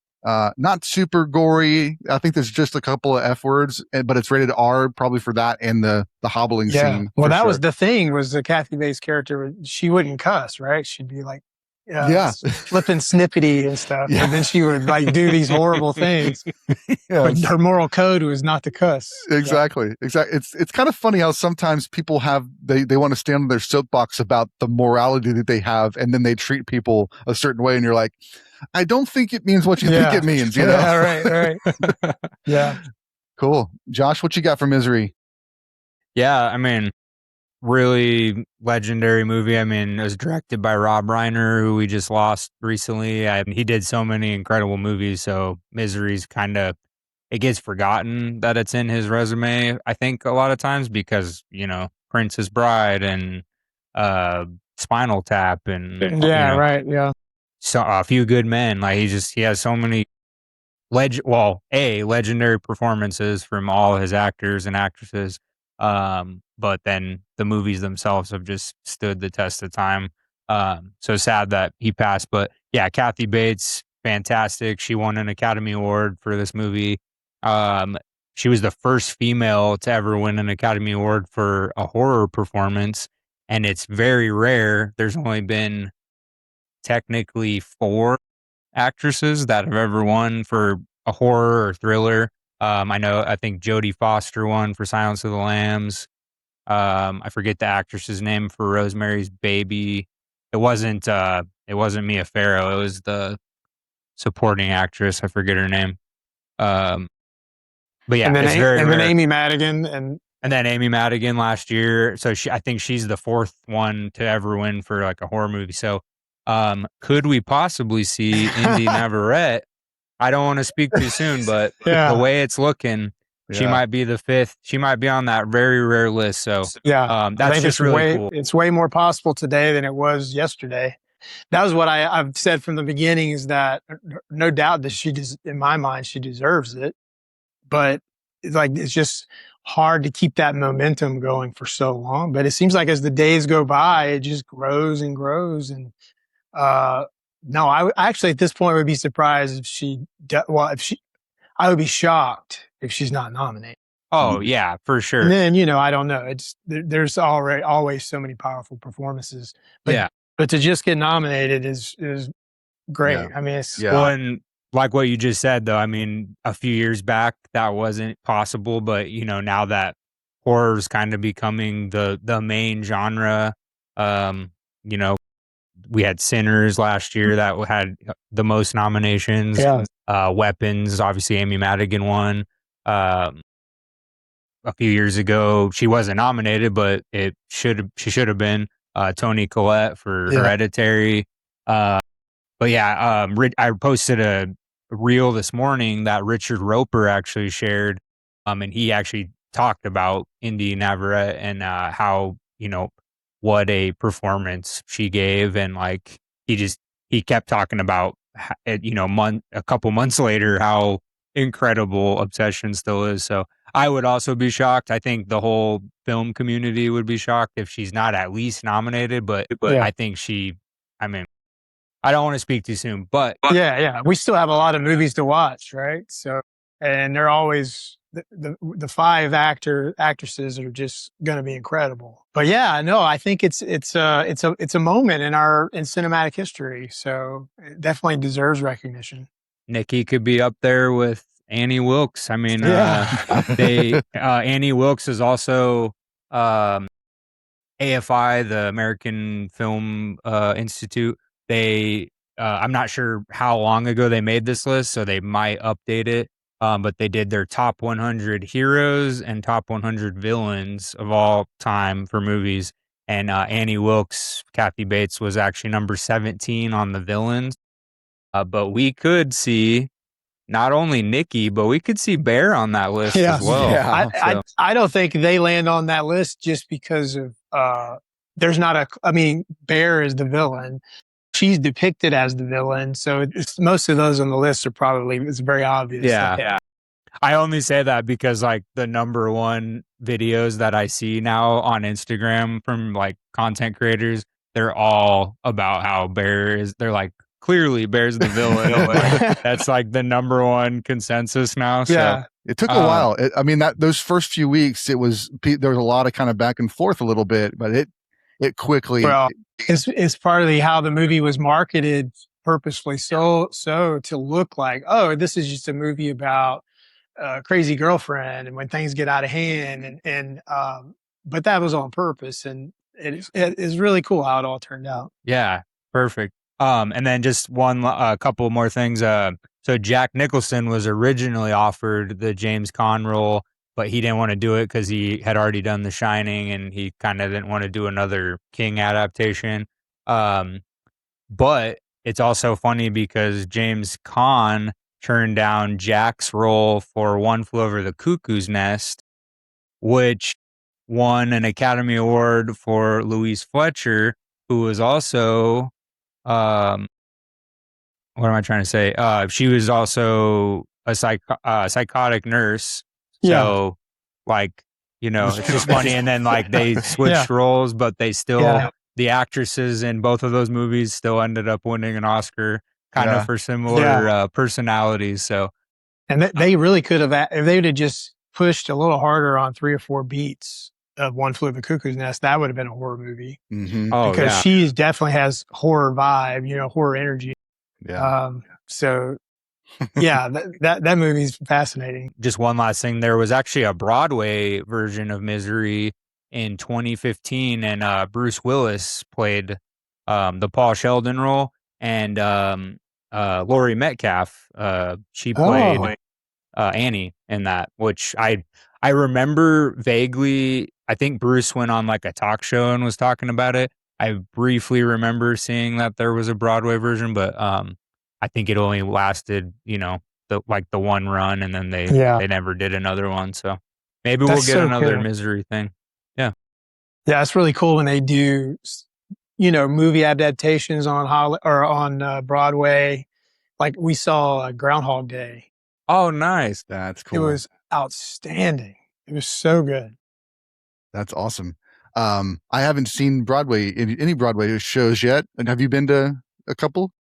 Speaker 1: Not super gory. I think there's just a couple of F words, but it's rated R probably for that and the hobbling scene.
Speaker 3: Well, that was the thing, was the Kathy Bates character. She wouldn't cuss, right? She'd be like, flipping snippety and stuff.
Speaker 1: Yeah.
Speaker 3: And then she would like do these horrible things. But her moral code was not to cuss.
Speaker 1: Exactly. It's kind of funny how sometimes people they want to stand on their soapbox about the morality that they have, and then they treat people a certain way, and you're like, I don't think it means what you think it means, you know?
Speaker 3: Yeah, right. Yeah.
Speaker 1: Cool. Josh, what you got for Misery?
Speaker 2: Yeah, I mean, really legendary movie. I mean, it was directed by Rob Reiner, who we just lost recently. He did so many incredible movies, so Misery's it gets forgotten that it's in his resume, I think, a lot of times because, Princess Bride and Spinal Tap and so A Few Good Men. Like he has so many legendary performances from all his actors and actresses. But then the movies themselves have just stood the test of time. So sad that he passed. But yeah, Kathy Bates, fantastic. She won an Academy Award for this movie. She was the first female to ever win an Academy Award for a horror performance, and it's very rare. There's only been technically 4 actresses that have ever won for a horror or thriller. I think Jodie Foster won for Silence of the Lambs. I forget the actress's name for Rosemary's Baby. It wasn't Mia Farrow. It was the supporting actress. I forget her name. But yeah,
Speaker 3: then Amy Madigan
Speaker 2: and then Amy Madigan last year. So I think she's the 4th one to ever win for like a horror movie. So could we possibly see Indy Navarrete? I don't want to speak too soon, but the way it's looking, she might be the 5th. She might be on that very rare list. So that's just really cool.
Speaker 3: It's way more possible today than it was yesterday. That was what I've said from the beginning, is that no doubt that in my mind, she deserves it. But it's just hard to keep that momentum going for so long. But it seems like as the days go by, it just grows and grows. And no, I actually at this point would be surprised I would be shocked if she's not nominated.
Speaker 2: Oh yeah, for sure.
Speaker 3: And then, I don't know. There's always so many powerful performances. But to just get nominated is great.
Speaker 1: Yeah.
Speaker 3: I mean, it's
Speaker 2: and like what you just said, though, I mean, a few years back that wasn't possible, but now that horror is kind of becoming the main genre, we had Sinners last year that had the most nominations. Weapons, obviously Amy Madigan won. A few years ago, she wasn't nominated, but she should have been. Toni Collette for Hereditary. But yeah, I posted a reel this morning that Richard Roper actually shared, and he actually talked about Indy Navarrete and how what a performance she gave, and like he kept talking about a couple months later how incredible Obsession still is. So I would also be shocked. I think the whole film community would be shocked if she's not at least nominated. But I think I don't want to speak too soon, but
Speaker 3: we still have a lot of movies to watch, right? So, and they're always the 5 actresses are just going to be incredible. But I think it's a moment in cinematic history. So it definitely deserves recognition.
Speaker 2: Nikki could be up there with Annie Wilkes. I mean, Annie Wilkes is also AFI, the American Film Institute. I'm not sure how long ago they made this list, so they might update it. But they did their top 100 heroes and top 100 villains of all time for movies. And Annie Wilkes, Kathy Bates, was actually number 17 on the villains. But we could see not only Nikki, but we could see Bear on that list as well.
Speaker 3: Yeah. I don't think they land on that list just because of there's not Bear is the villain. She's depicted as the villain, so most of those on the list it's very obvious.
Speaker 2: Yeah. I only say that because like the number one videos that I see now on Instagram from like content creators, they're all about how Bear is. They're like clearly Bear's the villain. That's like the number one consensus now.
Speaker 3: Yeah.
Speaker 2: So
Speaker 1: It took a while. I mean, those first few weeks, there was a lot of kind of back and forth a little bit, but it quickly.
Speaker 3: Well, it's partly how the movie was marketed purposefully, so to look like, oh, this is just a movie about a crazy girlfriend and when things get out of hand, but that was on purpose, and it is really cool how it all turned out.
Speaker 2: Yeah, perfect. And then just a couple more things. So Jack Nicholson was originally offered the James Caan role, but he didn't want to do it because he had already done The Shining, and he kind of didn't want to do another King adaptation. But it's also funny because James Caan turned down Jack's role for One Flew Over the Cuckoo's Nest, which won an Academy Award for Louise Fletcher, who was also, what am I trying to say? She was also a psychotic nurse. So, like, it's just funny. And then, like, they switched roles, but they still, the actresses in both of those movies still ended up winning an Oscar, kind of for similar personalities. So,
Speaker 3: and they really could have, if they would have just pushed a little harder on 3 or 4 beats of One Flew Over the Cuckoo's Nest, that would have been a horror movie.
Speaker 1: Mm-hmm.
Speaker 3: Because she definitely has horror vibe, horror energy.
Speaker 1: Yeah.
Speaker 3: So yeah, that movie's fascinating.
Speaker 2: Just one last thing. There was actually a Broadway version of Misery in 2015, and Bruce Willis played the Paul Sheldon role, and Laurie Metcalf, she played Annie in that, which I remember vaguely. I think Bruce went on like a talk show and was talking about it. I briefly remember seeing that there was a Broadway version, but I think it only lasted, the one run, and then they never did another one. So maybe we'll get another cool Misery thing. Yeah.
Speaker 3: Yeah, it's really cool when they do, movie adaptations on Broadway. Like we saw Groundhog Day.
Speaker 2: Oh, nice.
Speaker 1: That's cool.
Speaker 3: It was outstanding. It was so good.
Speaker 1: That's awesome. I haven't seen any Broadway shows yet. And have you been to a couple?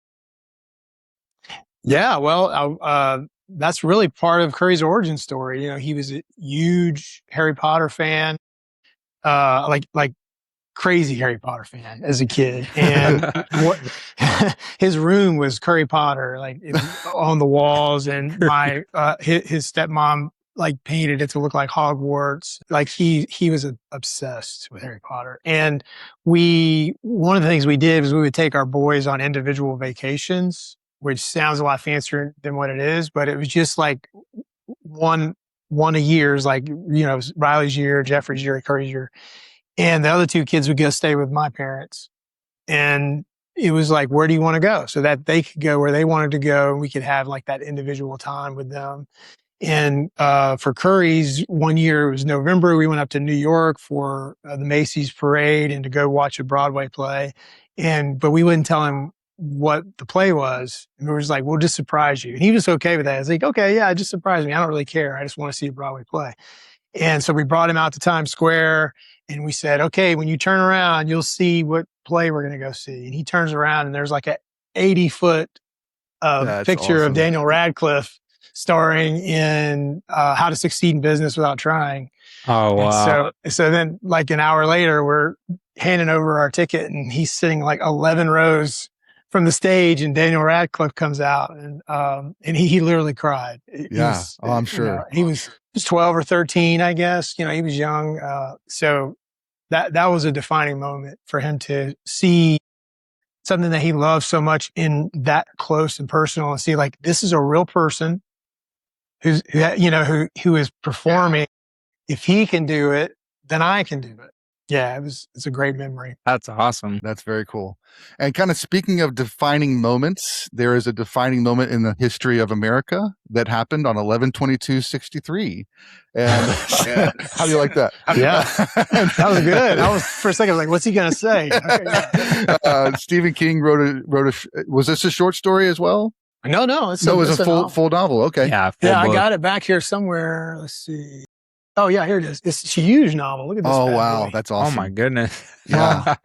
Speaker 3: Yeah, well, that's really part of Curry's origin story. He was a huge Harry Potter fan, like crazy Harry Potter fan as a kid, and his room was Curry Potter, like on the walls, and his stepmom painted it to look like Hogwarts. Like he was obsessed with Harry Potter. And one of the things we did was we would take our boys on individual vacations, which sounds a lot fancier than what it is, but it was just like one a year, is like, Riley's year, Jeffrey's year, Curry's year. And the other 2 kids would go stay with my parents. And it was like, where do you want to go? So that they could go where they wanted to go, and we could have like that individual time with them. And for Curry's, one year, it was November, we went up to New York for the Macy's parade and to go watch a Broadway play. But we wouldn't tell him what the play was. And we were just like, we'll just surprise you. And he was okay with that. I was like, okay, yeah, just surprise me. I don't really care. I just want to see a Broadway play. And so we brought him out to Times Square, and we said, okay, when you turn around, you'll see what play we're going to go see. And he turns around, and there's like a 80-foot picture of Daniel Radcliffe starring in How to Succeed in Business Without Trying.
Speaker 2: Oh, wow.
Speaker 3: And so then like an hour later, we're handing over our ticket, and he's sitting like 11 rows from the stage, and Daniel Radcliffe comes out, and he literally cried.
Speaker 1: I'm sure.
Speaker 3: He was 12 or 13, I guess. He was young. So that was a defining moment for him to see something that he loves so much in that close and personal, and see like, this is a real person who is performing. If he can do it, then I can do it. Yeah, it's a great memory.
Speaker 2: That's awesome.
Speaker 1: That's very cool. And kind of speaking of defining moments, there is a defining moment in the history of America that happened on 11/22/63. And how do you like that?
Speaker 3: Yeah, that was good. I was for a second like, what's he gonna say? Okay, yeah.
Speaker 1: Stephen King wrote was this a short story as well?
Speaker 3: No,
Speaker 1: it was a full novel. Okay.
Speaker 2: Yeah,
Speaker 3: I got it back here somewhere. Let's see. Oh yeah, here it is. It's a huge novel. Look at this.
Speaker 1: Oh wow, that's awesome.
Speaker 2: Oh my goodness.
Speaker 1: Yeah.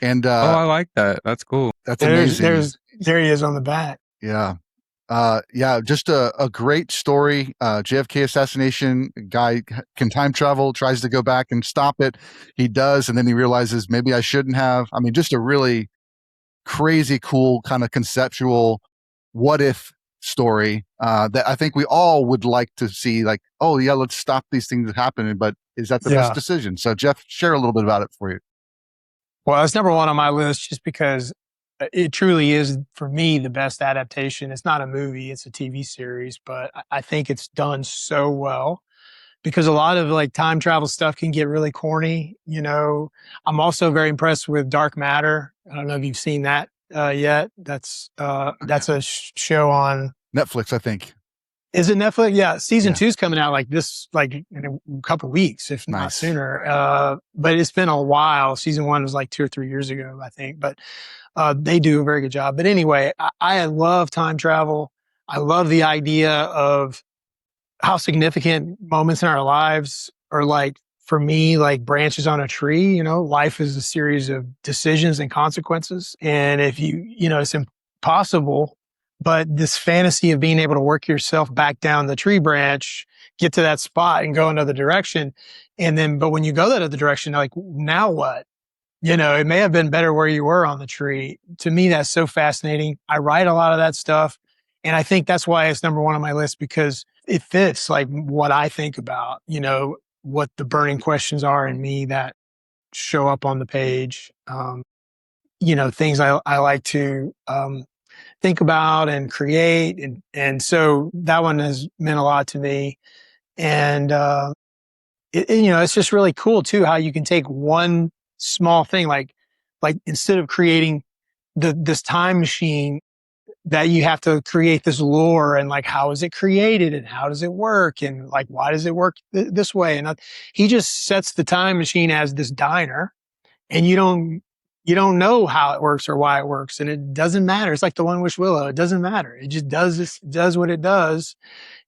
Speaker 1: And
Speaker 2: I like that. That's cool.
Speaker 1: That's amazing.
Speaker 3: There he is on the back.
Speaker 1: Yeah. Just a great story. JFK assassination, guy can time travel, tries to go back and stop it. He does, and then he realizes maybe I shouldn't have. I mean, just a really crazy, cool kind of conceptual what if story that I think we all would like to see. Like, oh yeah, let's stop these things happening. But is that the best decision? So Jeff, share a little bit about it for you.
Speaker 3: Well, it's number one on my list just because it truly is, for me, the best adaptation. It's not a movie, it's a TV series, but I think it's done so well because a lot of like time travel stuff can get really corny. You know, I'm also very impressed with Dark Matter. I don't know if you've seen that yet. That's a show on
Speaker 1: Netflix, I think.
Speaker 3: Is it Netflix? Yeah. Season 2 is coming out like in a couple weeks, if not sooner. But it's been a while. Season 1 was like 2 or 3 years ago, I think, but they do a very good job. But anyway, I love time travel. I love the idea of how significant moments in our lives are, like, for me, like branches on a tree. You know, life is a series of decisions and consequences. And if it's impossible, but this fantasy of being able to work yourself back down the tree branch, get to that spot and go another direction. But when you go that other direction, like, now what? You know, it may have been better where you were on the tree. To me, that's so fascinating. I write a lot of that stuff. And I think that's why it's number one on my list, because it fits like what I think about, you know, what the burning questions are in me that show up on the page. Things I like to think about and create. And so that one has meant a lot to me. And, it's just really cool too, how you can take one small thing, like instead of creating this time machine, that you have to create this lore and like, how is it created and how does it work? And like, why does it work this way? And he just sets the time machine as this diner, and you don't know how it works or why it works. And it doesn't matter. It's like the One Wish Willow. It doesn't matter. It just does what it does.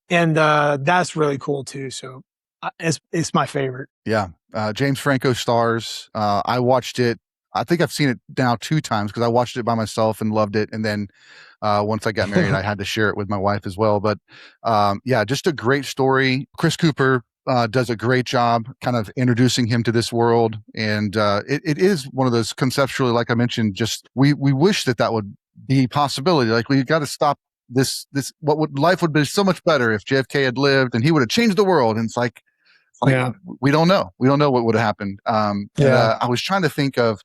Speaker 3: And, that's really cool too. So it's my favorite.
Speaker 1: Yeah. James Franco stars. I watched it. I think I've seen it now 2 times because I watched it by myself and loved it. And then, once I got married, I had to share it with my wife as well. But, just a great story. Chris Cooper, does a great job kind of introducing him to this world. And, it is one of those conceptually, like I mentioned, just, we wish that would be a possibility. Like, we got to stop this, life would be so much better if JFK had lived and he would have changed the world. And it's like, we don't know. We don't know what would have happened. I was trying to think of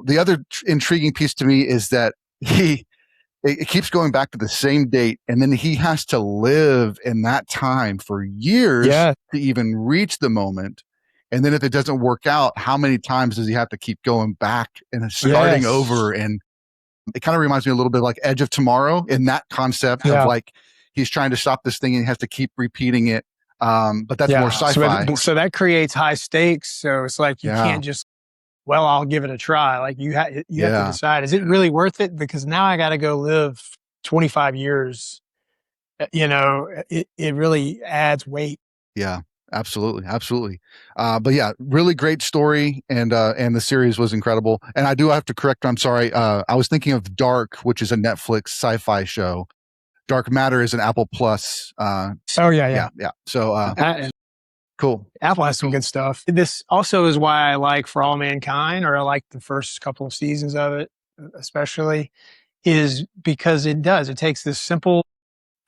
Speaker 1: the other intriguing piece to me is that it keeps going back to the same date, and then he has to live in that time for years to even reach the moment. And then if it doesn't work out, how many times does he have to keep going back and starting over? And it kind of reminds me a little bit like Edge of Tomorrow in that concept of like, he's trying to stop this thing and he has to keep repeating it. But that's more sci-fi.
Speaker 3: So that creates high stakes. So it's like, you can't just, well, I'll give it a try. Like you have to decide, is it really worth it? Because now I got to go live 25 years. You know, it really adds weight.
Speaker 1: Yeah, absolutely. Absolutely. But yeah, really great story. And the series was incredible. And I do have to correct, I'm sorry. I was thinking of Dark, which is a Netflix sci-fi show. Dark Matter is an Apple Plus.
Speaker 3: Yeah. So,
Speaker 1: cool.
Speaker 3: Apple has some good stuff. This also is why I like For All Mankind, or I like the first couple of seasons of it, especially, is because it takes this simple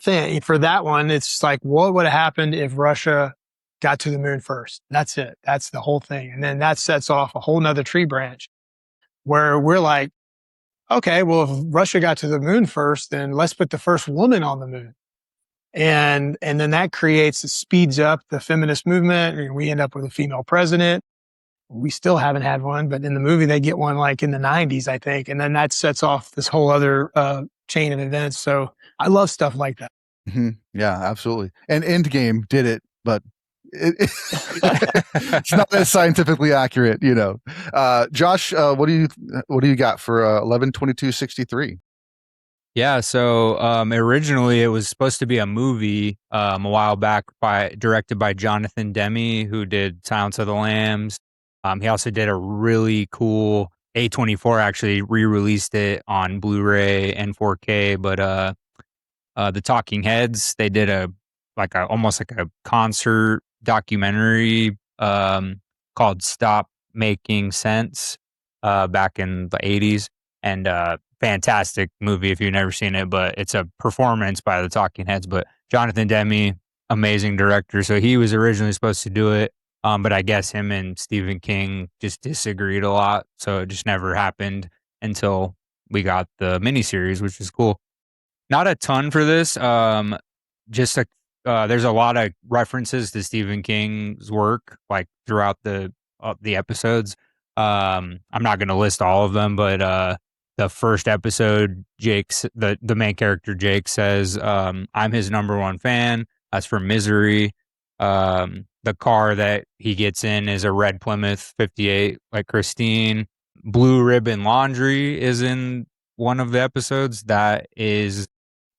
Speaker 3: thing. For that one, it's like, what would have happened if Russia got to the moon first? That's it. That's the whole thing. And then that sets off a whole nother tree branch where we're like, okay, well, if Russia got to the moon first, then let's put the first woman on the moon. And then that speeds up the feminist movement, and we end up with a female president. We still haven't had one, but in the movie they get one like in the 90s, I think. And then that sets off this whole other chain of events. So I love stuff like that.
Speaker 1: Mm-hmm. Yeah, absolutely. And Endgame did it, but it's not as scientifically accurate, you know. Josh, what do you got for 11/22/63?
Speaker 2: Yeah, so originally it was supposed to be a movie a while back, directed by Jonathan Demme, who did Silence of the Lambs. He also did a really cool A24 actually re-released it on Blu-ray and 4K, but the Talking Heads, they did almost like a concert documentary called Stop Making Sense back in the 80s, and fantastic movie if you've never seen it, but it's a performance by the Talking Heads. But Jonathan Demme, amazing director, so he was originally supposed to do it, but I guess him and Stephen King just disagreed a lot, so it just never happened until we got the miniseries, which is cool. Not a ton for this. Just there's a lot of references to Stephen King's work, like throughout the episodes. I'm not going to list all of them, but the first episode, the main character Jake says, "I'm his number one fan." That's from Misery. The car that he gets in is a red Plymouth 58, like Christine. Blue Ribbon Laundry is in one of the episodes. That is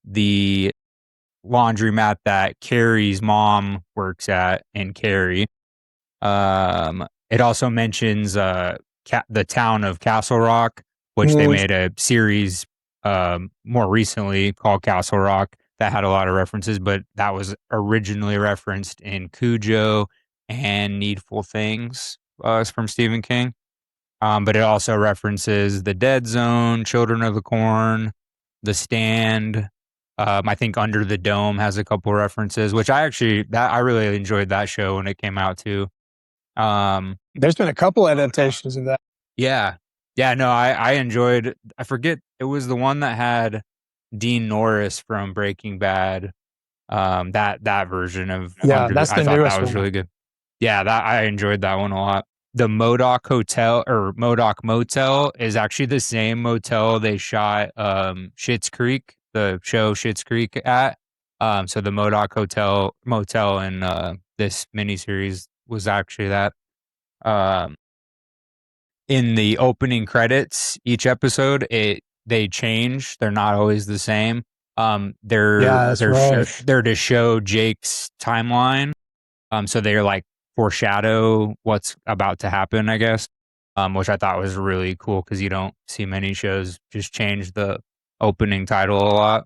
Speaker 2: the laundromat that Carrey's mom works at in Carrey. It also mentions the town of Castle Rock, which they made a series more recently called Castle Rock that had a lot of references, but that was originally referenced in Cujo and Needful Things from Stephen King. But it also references The Dead Zone, Children of the Corn, The Stand. I think Under the Dome has a couple references, which I really enjoyed that show when it came out too.
Speaker 3: There's been a couple adaptations of that.
Speaker 2: Yeah. No, I enjoyed. I forget, it was the one that had Dean Norris from Breaking Bad. That version of
Speaker 3: I thought
Speaker 2: that was really good. Yeah, I enjoyed that one a lot. The Modoc Hotel or Modoc Motel is actually the same motel they shot Schitt's Creek, the show Schitt's Creek at. So the Modoc Motel in this miniseries was actually that. In the opening credits, each episode, they change. They're not always the same. They're to show Jake's timeline. So they're like foreshadow what's about to happen, I guess. Which I thought was really cool because you don't see many shows just change the opening title a lot.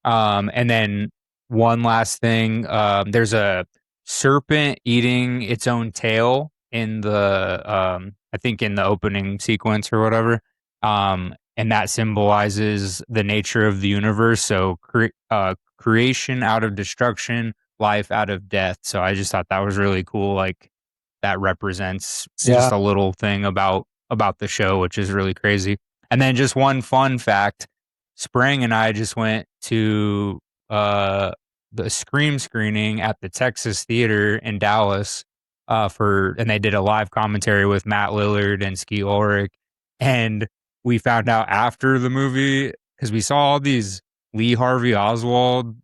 Speaker 2: And then one last thing, there's a serpent eating its own tail in the I think in the opening sequence or whatever. And that symbolizes the nature of the universe. So creation out of destruction, life out of death. So I just thought that was really cool. Like that represents just a little thing about the show, which is really crazy. And then just one fun fact, Sprang and I just went to the Scream screening at the Texas Theater in Dallas and they did a live commentary with Matt Lillard and Skeet Ulrich. And we found out after the movie, because we saw all these Lee Harvey Oswald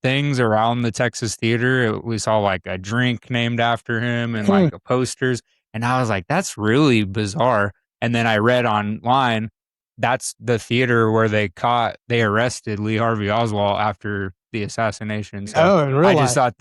Speaker 2: things around the Texas Theater. We saw like a drink named after him and like posters. And I was like, that's really bizarre. And then I read online, that's the theater where they arrested Lee Harvey Oswald after the assassination. So
Speaker 3: in real
Speaker 2: I
Speaker 3: life.
Speaker 2: just thought,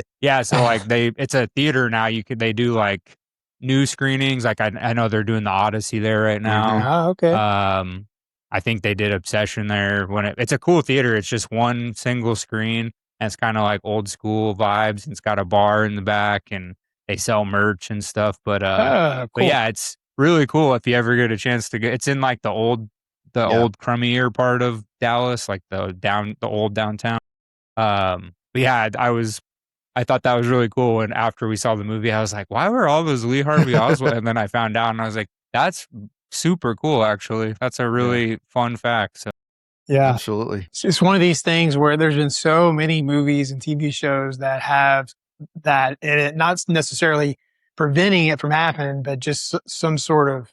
Speaker 2: so like it's a theater now. They do like new screenings. Like I know they're doing the Odyssey there right now.
Speaker 3: Oh, okay.
Speaker 2: I think they did Obsession there it's a cool theater. It's just one single screen and it's kind of like old school vibes. And it's got a bar in the back and they sell merch and stuff. But
Speaker 3: cool.
Speaker 2: but yeah, it's really cool if you ever get a chance to go. It's in like the old crummier part of Dallas, like the old downtown. But yeah, I thought that was really cool. And after we saw the movie, I was like, why were all those Lee Harvey Oswald? And then I found out and I was like, that's super cool, actually. That's a really fun fact. So
Speaker 3: yeah,
Speaker 1: absolutely.
Speaker 3: It's just one of these things where there's been so many movies and TV shows that have that in it, not necessarily preventing it from happening, but just some sort of,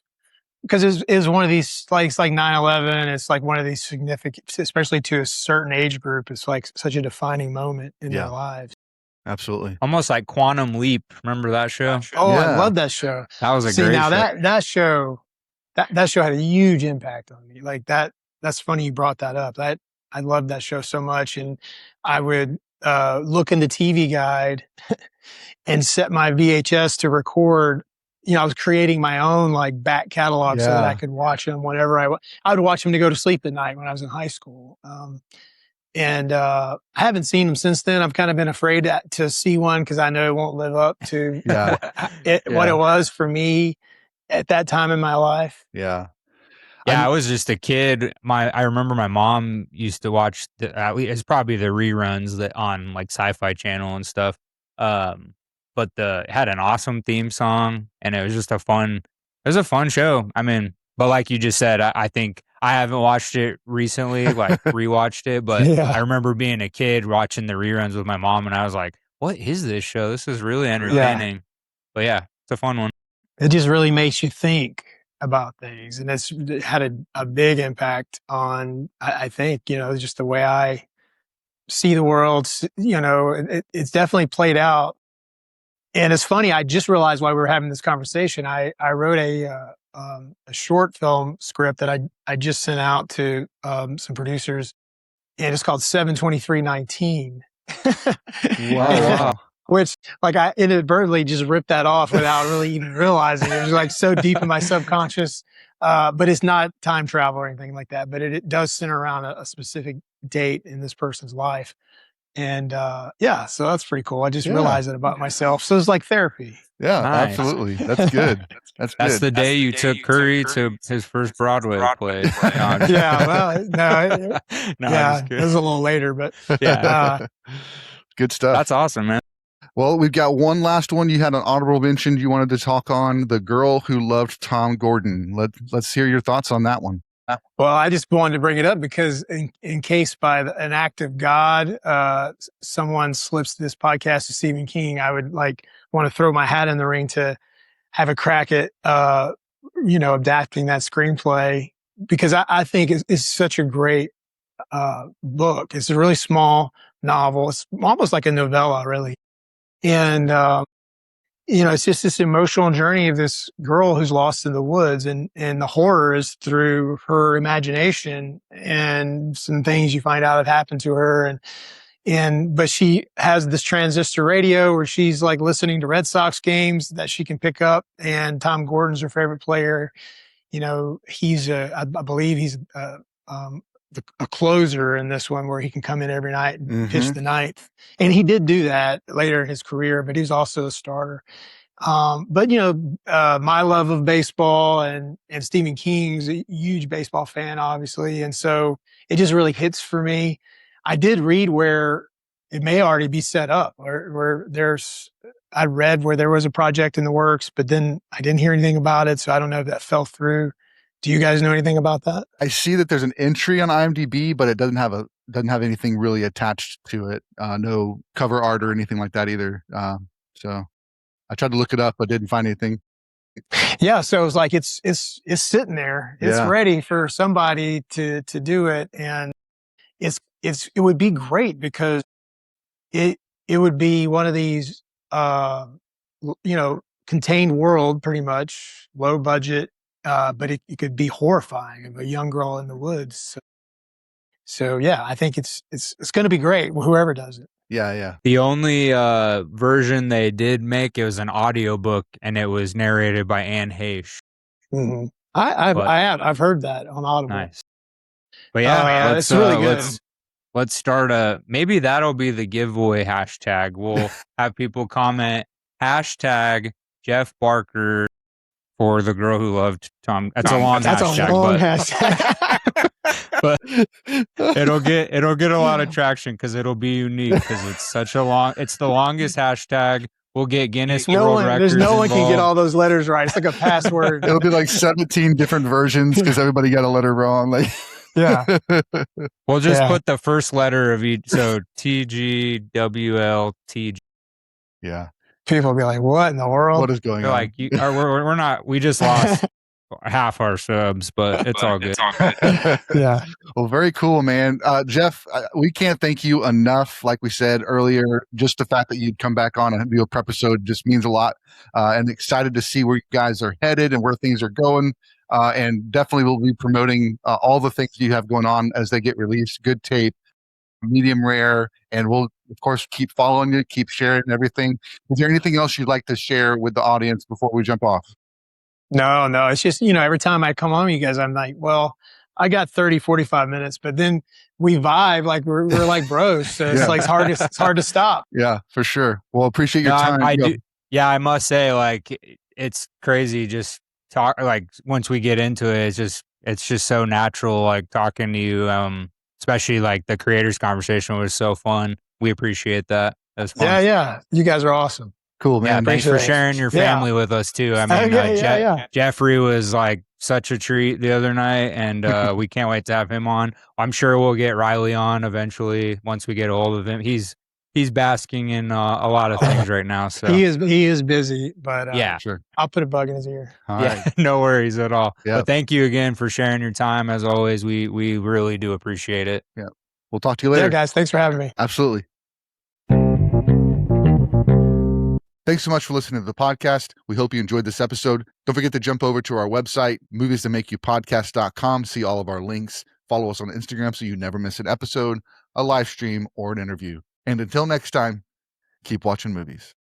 Speaker 3: because it's one of these, like, it's like 9/11. It's like one of these significant, especially to a certain age group, it's like such a defining moment in their lives.
Speaker 1: Absolutely.
Speaker 2: Almost like Quantum Leap. Remember that show?
Speaker 3: Oh, I love that show.
Speaker 2: That was a great show.
Speaker 3: That show had a huge impact on me. Like that's funny you brought that up. I loved that show so much. And I would look in the TV guide and set my VHS to record I was creating my own like back catalog so that I could watch them whenever I would watch them to go to sleep at night when I was in high school. And I haven't seen them since then. I've kind of been afraid to see one because I know it won't live up to what it was for me at that time in my life.
Speaker 2: Yeah, I was just a kid. I remember my mom used to watch it's probably the reruns that on like Sci-Fi Channel and stuff. But it had an awesome theme song, and it was just a fun show. I mean, but like you just said, I think I haven't watched it recently, like rewatched it, but I remember being a kid watching the reruns with my mom, and I was like, "What is this show? This is really entertaining." But yeah, it's a fun one.
Speaker 3: It just really makes you think about things, and it had a big impact on, I think, just the way I see the world. It's definitely played out. And it's funny, I just realized while we were having this conversation, I wrote a short film script that I just sent out to some producers, and it's called 7/23/19.
Speaker 1: Wow.
Speaker 3: Which, like, I inadvertently just ripped that off without really even realizing it. It was like so deep in my subconscious. But it's not time travel or anything like that. But it does center around a specific date in this person's life. And so that's pretty cool. I just realized it about myself. So it's like therapy.
Speaker 1: Yeah, nice. Absolutely. That's good.
Speaker 2: That's the day you took Curry to his first Broadway play.
Speaker 3: Yeah, well, no, it was a little later, but
Speaker 1: good stuff.
Speaker 2: That's awesome, man.
Speaker 1: Well, we've got one last one. You had an honorable mention you wanted to talk on, The Girl Who Loved Tom Gordon. Let's hear your thoughts on that one.
Speaker 3: Well, I just wanted to bring it up because in case by an act of God, someone slips this podcast to Stephen King, I would want to throw my hat in the ring to have a crack at, adapting that screenplay, because I think it's such a great book. It's a really small novel. It's almost like a novella, really. And, it's just this emotional journey of this girl who's lost in the woods, and the horror is through her imagination and some things you find out have happened to her. But she has this transistor radio where she's like listening to Red Sox games that she can pick up. And Tom Gordon's her favorite player. He's I believe he's a closer in this one, where he can come in every night and pitch the ninth. And he did do that later in his career, but he's also a starter. My love of baseball and Stephen King's a huge baseball fan, obviously. And so it just really hits for me. I did read where it may already be set up, where I read where there was a project in the works, but then I didn't hear anything about it. So I don't know if that fell through. Do you guys know anything about that?
Speaker 1: I see that there's an entry on IMDb, but it doesn't have anything really attached to it. No cover art or anything like that either. So I tried to look it up, but didn't find anything.
Speaker 3: Yeah, so it was like it's sitting there. It's ready for somebody to do it, and it would be great because it would be one of these contained world, pretty much low budget. But it could be horrifying of a young girl in the woods. So yeah, I think it's going to be great. Whoever does it.
Speaker 1: Yeah.
Speaker 2: The only version they did make, it was an audiobook, and it was narrated by Anne Heche.
Speaker 3: Mm-hmm. I've heard that on Audible.
Speaker 2: Nice. But yeah,
Speaker 3: it's really good.
Speaker 2: Let's start maybe that'll be the giveaway hashtag. We'll have people comment hashtag Jeff Barker for The Girl Who Loved Tom. That's a long hashtag. But it'll get a lot of traction because it'll be unique, because it's the longest hashtag. We'll get Guinness World Records.
Speaker 3: There's no one can get all those letters right. It's like a password.
Speaker 1: It'll be like 17 different versions because everybody got a letter wrong.
Speaker 3: Yeah.
Speaker 2: We'll just put the first letter of each. So TGWLTG.
Speaker 1: Yeah.
Speaker 3: People will be like, "What in the world?
Speaker 1: What is going on?"
Speaker 2: Like, we're not. We just lost half our subs, but it's all good.
Speaker 3: Yeah.
Speaker 1: Well, very cool, man. Jeff, we can't thank you enough. Like we said earlier, just the fact that you'd come back on and do a Prepisode just means a lot. And excited to see where you guys are headed and where things are going. And definitely we'll be promoting all the things you have going on as they get released. Good tape, medium rare, and we'll of course, keep following you, keep sharing everything. Is there anything else you'd like to share with the audience before we jump off?
Speaker 3: No, it's just, every time I come on you guys, I'm like, well, I got 30, 45 minutes, but then we vibe like we're like bros. So it's like, it's hard to stop.
Speaker 1: Yeah, for sure. Well, appreciate your time.
Speaker 2: I do. Yeah, I must say, like, it's crazy just talk, like, once we get into it, it's just so natural, like, talking to you, especially like the creators conversation was so fun. We appreciate that. That's fun.
Speaker 3: Yeah. You guys are awesome.
Speaker 1: Cool, man.
Speaker 2: Yeah, thanks for sharing your family with us too. I mean, Jeffrey was like such a treat the other night, and we can't wait to have him on. I'm sure we'll get Riley on eventually once we get a hold of him. He's basking in a lot of things right now. So
Speaker 3: he is busy, but
Speaker 2: yeah,
Speaker 1: sure.
Speaker 3: I'll put a bug in his ear.
Speaker 1: All right.
Speaker 2: No worries at all.
Speaker 1: Yeah.
Speaker 2: But thank you again for sharing your time. As always, we really do appreciate it.
Speaker 1: Yeah. We'll talk to you later.
Speaker 3: Yeah, guys. Thanks for having me.
Speaker 1: Absolutely. Thanks so much for listening to the podcast. We hope you enjoyed this episode. Don't forget to jump over to our website, moviesthatmakeyoupodcast.com, see all of our links. Follow us on Instagram so you never miss an episode, a live stream, or an interview. And until next time, keep watching movies.